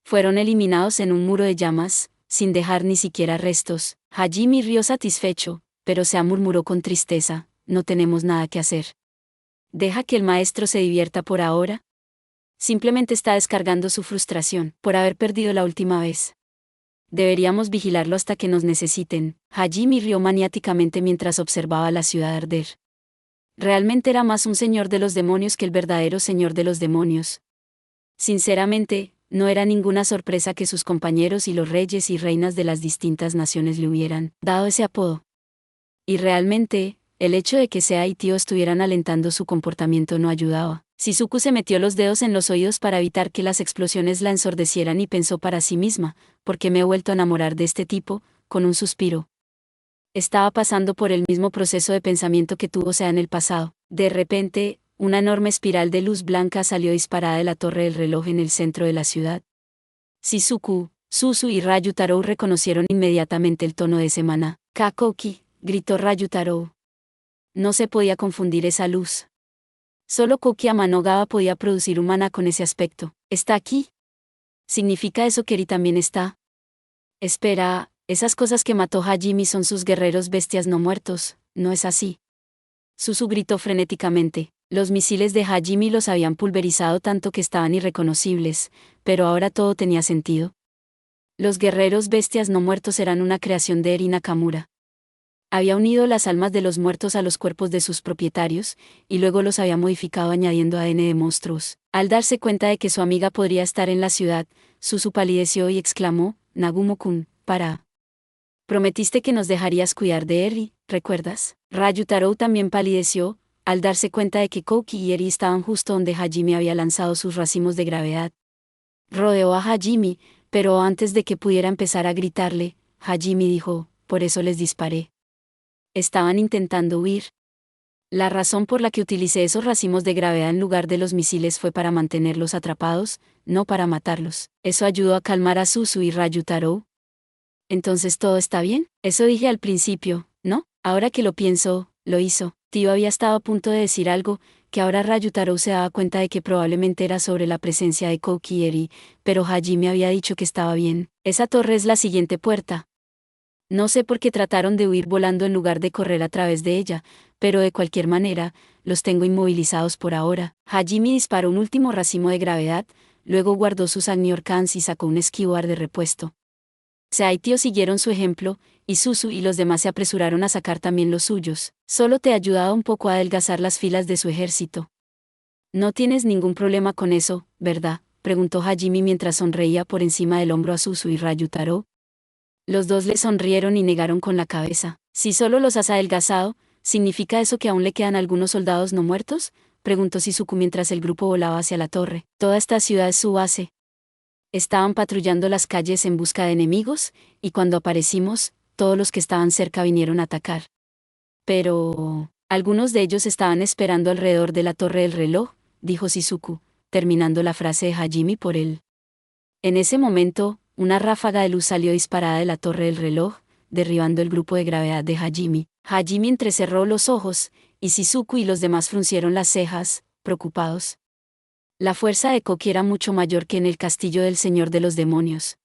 Fueron eliminados en un muro de llamas, sin dejar ni siquiera restos. Hajime rió satisfecho, pero se murmuró con tristeza, no tenemos nada que hacer. ¿Deja que el maestro se divierta por ahora? Simplemente está descargando su frustración por haber perdido la última vez. Deberíamos vigilarlo hasta que nos necesiten. Hajime rió maniáticamente mientras observaba la ciudad arder. Realmente era más un señor de los demonios que el verdadero señor de los demonios. Sinceramente, no era ninguna sorpresa que sus compañeros y los reyes y reinas de las distintas naciones le hubieran dado ese apodo. Y realmente, el hecho de que Sea y Tío estuvieran alentando su comportamiento no ayudaba. Shizuku se metió los dedos en los oídos para evitar que las explosiones la ensordecieran y pensó para sí misma, ¿por qué me he vuelto a enamorar de este tipo?, con un suspiro. Estaba pasando por el mismo proceso de pensamiento que tuvo Sea en el pasado. De repente, una enorme espiral de luz blanca salió disparada de la torre del reloj en el centro de la ciudad. Shizuku, Suzu y Ryutarou reconocieron inmediatamente el tono de ese maná. Kakoki, gritó Ryutarou. No se podía confundir esa luz. Solo Koki Amanogaba podía producir un maná con ese aspecto. ¿Está aquí? ¿Significa eso que Eri también está? Espera, esas cosas que mató Hajime son sus guerreros bestias no muertos, ¿no es así? Suzu gritó frenéticamente. Los misiles de Hajime los habían pulverizado tanto que estaban irreconocibles, pero ahora todo tenía sentido. Los guerreros bestias no muertos eran una creación de Eri Nakamura. Había unido las almas de los muertos a los cuerpos de sus propietarios, y luego los había modificado añadiendo ADN de monstruos. Al darse cuenta de que su amiga podría estar en la ciudad, Suzu palideció y exclamó, Nagumo-kun, para. Prometiste que nos dejarías cuidar de Eri, ¿recuerdas? Ryutarou también palideció, al darse cuenta de que Koki y Eri estaban justo donde Hajime había lanzado sus racimos de gravedad. Rodeó a Hajime, pero antes de que pudiera empezar a gritarle, Hajime dijo, por eso les disparé. Estaban intentando huir. La razón por la que utilicé esos racimos de gravedad en lugar de los misiles fue para mantenerlos atrapados, no para matarlos. Eso ayudó a calmar a Suzu y Ryutarou. Entonces todo está bien. Eso dije al principio, ¿no? Ahora que lo pienso, lo hizo. Tío había estado a punto de decir algo, que ahora Ryutaro se daba cuenta de que probablemente era sobre la presencia de Kouki y Eri, pero Hajime había dicho que estaba bien. Esa torre es la siguiente puerta. No sé por qué trataron de huir volando en lugar de correr a través de ella, pero de cualquier manera, los tengo inmovilizados por ahora. Hajime disparó un último racimo de gravedad, luego guardó sus Agniorcans y sacó un esquivar de repuesto. Sea y Tío siguieron su ejemplo, y Suzu y los demás se apresuraron a sacar también los suyos. Solo te ayudaba un poco a adelgazar las filas de su ejército. No tienes ningún problema con eso, ¿verdad?, preguntó Hajime mientras sonreía por encima del hombro a Suzu y Ryutaro. Los dos le sonrieron y negaron con la cabeza. Si solo los has adelgazado, ¿significa eso que aún le quedan algunos soldados no muertos?, preguntó Shizuku mientras el grupo volaba hacia la torre. Toda esta ciudad es su base. Estaban patrullando las calles en busca de enemigos, y cuando aparecimos, todos los que estaban cerca vinieron a atacar. Pero algunos de ellos estaban esperando alrededor de la torre del reloj, dijo Shizuku, terminando la frase de Hajime por él. En ese momento, una ráfaga de luz salió disparada de la torre del reloj, derribando el grupo de gravedad de Hajime. Hajime entrecerró los ojos, y Shizuku y los demás fruncieron las cejas, preocupados. La fuerza de Kouki era mucho mayor que en el castillo del Señor de los Demonios.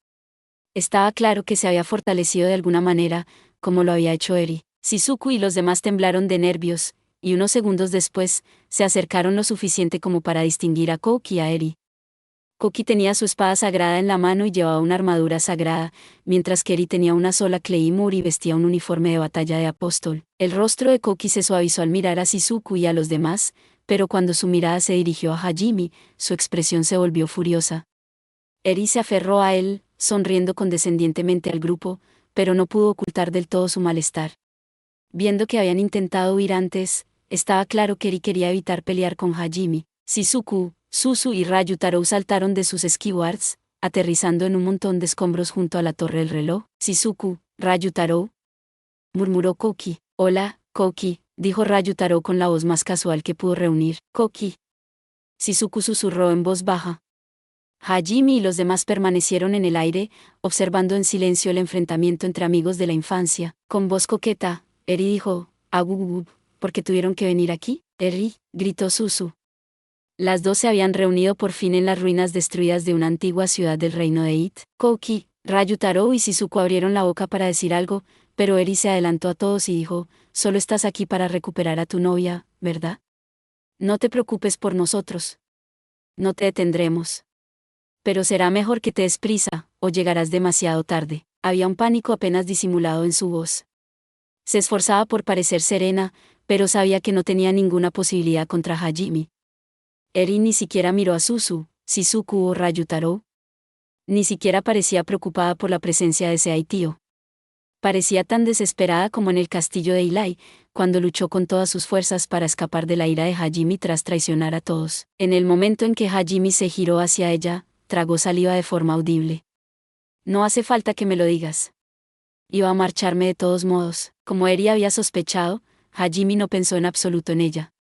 Estaba claro que se había fortalecido de alguna manera, como lo había hecho Eri. Shizuku y los demás temblaron de nervios, y unos segundos después, se acercaron lo suficiente como para distinguir a Kouki y a Eri. Kouki tenía su espada sagrada en la mano y llevaba una armadura sagrada, mientras que Eri tenía una sola claymore y vestía un uniforme de batalla de apóstol. El rostro de Kouki se suavizó al mirar a Shizuku y a los demás, pero cuando su mirada se dirigió a Hajime, su expresión se volvió furiosa. Eri se aferró a él, sonriendo condescendientemente al grupo, pero no pudo ocultar del todo su malestar. Viendo que habían intentado huir antes, estaba claro que Eri quería evitar pelear con Hajime. Shizuku, Suzu y Ryutaro saltaron de sus esquiwards, aterrizando en un montón de escombros junto a la torre del reloj. Shizuku, Ryutaro, murmuró Kouki. Hola, Kouki, dijo Ryutaro con la voz más casual que pudo reunir. Kouki. Shizuku susurró en voz baja. Hajime y los demás permanecieron en el aire, observando en silencio el enfrentamiento entre amigos de la infancia. Con voz coqueta, Eri dijo, "Agugugub, ¿por qué tuvieron que venir aquí?" Eri, gritó Suzu. Las dos se habían reunido por fin en las ruinas destruidas de una antigua ciudad del reino de It. Kouki, Ryutaro y Shizuku abrieron la boca para decir algo, pero Eri se adelantó a todos y dijo, "Solo estás aquí para recuperar a tu novia, ¿verdad? No te preocupes por nosotros. No te detendremos. Pero será mejor que te des prisa, o llegarás demasiado tarde." Había un pánico apenas disimulado en su voz. Se esforzaba por parecer serena, pero sabía que no tenía ninguna posibilidad contra Hajime. Eri ni siquiera miró a Suzu, Shizuku o Ryutaro. Ni siquiera parecía preocupada por la presencia de Seaitio. Parecía tan desesperada como en el castillo de Ilai, cuando luchó con todas sus fuerzas para escapar de la ira de Hajime tras traicionar a todos. En el momento en que Hajime se giró hacia ella, tragó saliva de forma audible. No hace falta que me lo digas. Iba a marcharme de todos modos. Como Eri había sospechado, Hajime no pensó en absoluto en ella.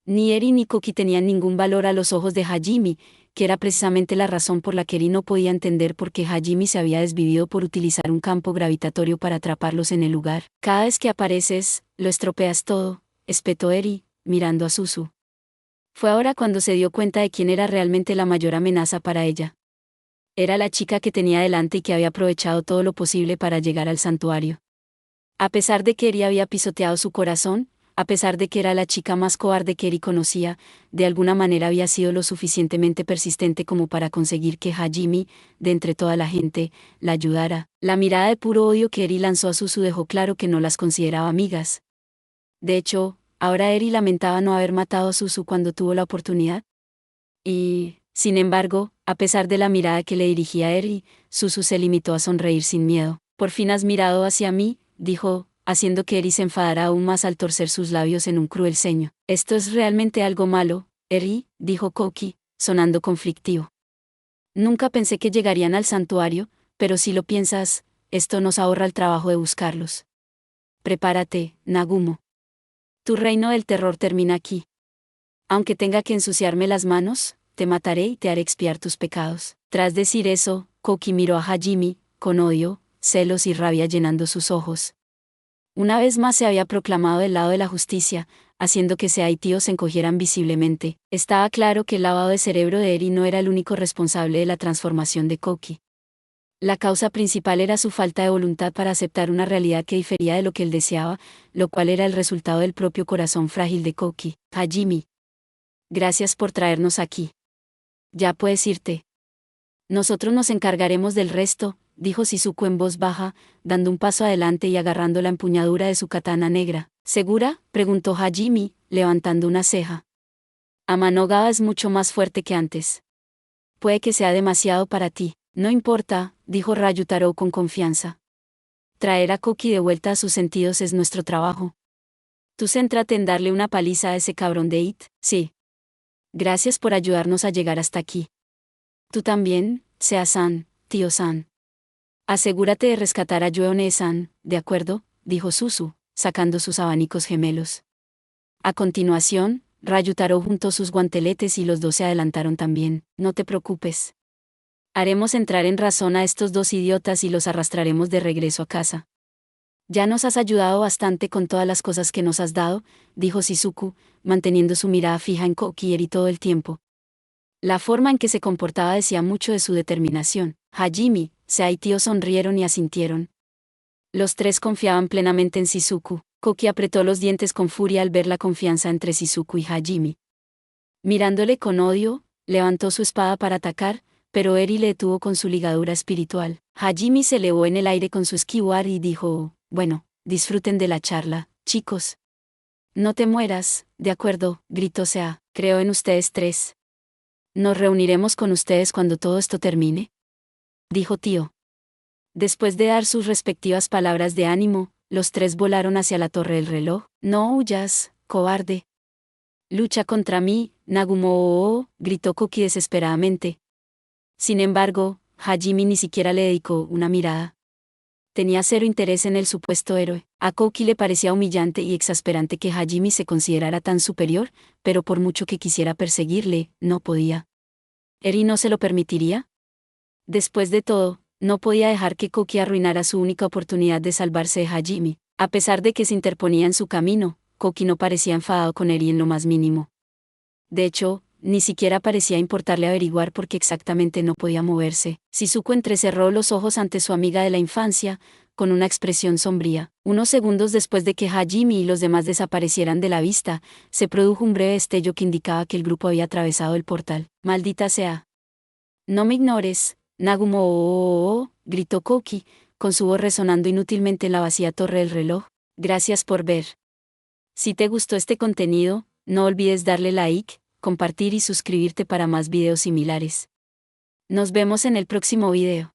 Ni Eri ni Kouki tenían ningún valor a los ojos de Hajime, que era precisamente la razón por la que Eri no podía entender por qué Hajime se había desvivido por utilizar un campo gravitatorio para atraparlos en el lugar. Cada vez que apareces, lo estropeas todo, espetó Eri, mirando a Suzu. Fue ahora cuando se dio cuenta de quién era realmente la mayor amenaza para ella. Era la chica que tenía delante y que había aprovechado todo lo posible para llegar al santuario. A pesar de que Eri había pisoteado su corazón, a pesar de que era la chica más cobarde que Eri conocía, de alguna manera había sido lo suficientemente persistente como para conseguir que Hajime, de entre toda la gente, la ayudara. La mirada de puro odio que Eri lanzó a Suzu dejó claro que no las consideraba amigas. De hecho, ahora Eri lamentaba no haber matado a Suzu cuando tuvo la oportunidad. Y, sin embargo, a pesar de la mirada que le dirigía a Eri, Suzu se limitó a sonreír sin miedo. Por fin has mirado hacia mí, dijo, haciendo que Eri se enfadara aún más al torcer sus labios en un cruel ceño. Esto es realmente algo malo, Eri, dijo Kouki, sonando conflictivo. Nunca pensé que llegarían al santuario, pero si lo piensas, esto nos ahorra el trabajo de buscarlos. Prepárate, Nagumo. Tu reino del terror termina aquí. Aunque tenga que ensuciarme las manos, te mataré y te haré expiar tus pecados. Tras decir eso, Kouki miró a Hajime, con odio, celos y rabia llenando sus ojos. Una vez más se había proclamado del lado de la justicia, haciendo que Sea y Tío se encogieran visiblemente. Estaba claro que el lavado de cerebro de Eri no era el único responsable de la transformación de Koki. La causa principal era su falta de voluntad para aceptar una realidad que difería de lo que él deseaba, lo cual era el resultado del propio corazón frágil de Koki. Hajime. Gracias por traernos aquí. Ya puedes irte. Nosotros nos encargaremos del resto, dijo Shizuku en voz baja, dando un paso adelante y agarrando la empuñadura de su katana negra. ¿Segura?, preguntó Hajime, levantando una ceja. Amanogawa es mucho más fuerte que antes. Puede que sea demasiado para ti. No importa, dijo Ryutaro con confianza. Traer a Koki de vuelta a sus sentidos es nuestro trabajo. Tú céntrate en darle una paliza a ese cabrón de It, sí. Gracias por ayudarnos a llegar hasta aquí. Tú también, Sea-san, tío-san. Asegúrate de rescatar a Yoone-san, ¿de acuerdo?, dijo Suzu, sacando sus abanicos gemelos. A continuación, Ryutaro juntó sus guanteletes y los dos se adelantaron también. No te preocupes. Haremos entrar en razón a estos dos idiotas y los arrastraremos de regreso a casa. Ya nos has ayudado bastante con todas las cosas que nos has dado, dijo Shizuku, manteniendo su mirada fija en Koki Eri todo el tiempo. La forma en que se comportaba decía mucho de su determinación. Hajime, Sea y Tío sonrieron y asintieron. Los tres confiaban plenamente en Shizuku. Koki apretó los dientes con furia al ver la confianza entre Shizuku y Hajime. Mirándole con odio, levantó su espada para atacar, pero Eri le detuvo con su ligadura espiritual. Hajime se elevó en el aire con su esquivar y dijo: bueno, disfruten de la charla, chicos. No te mueras, de acuerdo, gritó Sea, creo en ustedes tres. ¿Nos reuniremos con ustedes cuando todo esto termine?, dijo Tío. Después de dar sus respectivas palabras de ánimo, los tres volaron hacia la torre del reloj. No huyas, cobarde. Lucha contra mí, Nagumo, gritó Koki desesperadamente. Sin embargo, Hajime ni siquiera le dedicó una mirada. Tenía cero interés en el supuesto héroe. A Koki le parecía humillante y exasperante que Hajime se considerara tan superior, pero por mucho que quisiera perseguirle, no podía. ¿Eri no se lo permitiría? Después de todo, no podía dejar que Koki arruinara su única oportunidad de salvarse de Hajime. A pesar de que se interponía en su camino, Koki no parecía enfadado con Eri en lo más mínimo. De hecho, ni siquiera parecía importarle averiguar por qué exactamente no podía moverse. Shizuku entrecerró los ojos ante su amiga de la infancia, con una expresión sombría. Unos segundos después de que Hajime y los demás desaparecieran de la vista, se produjo un breve destello que indicaba que el grupo había atravesado el portal. Maldita sea. No me ignores, Nagumo, gritó Koki, con su voz resonando inútilmente en la vacía torre del reloj. Gracias por ver. Si te gustó este contenido, no olvides darle like, compartir y suscribirte para más videos similares. Nos vemos en el próximo video.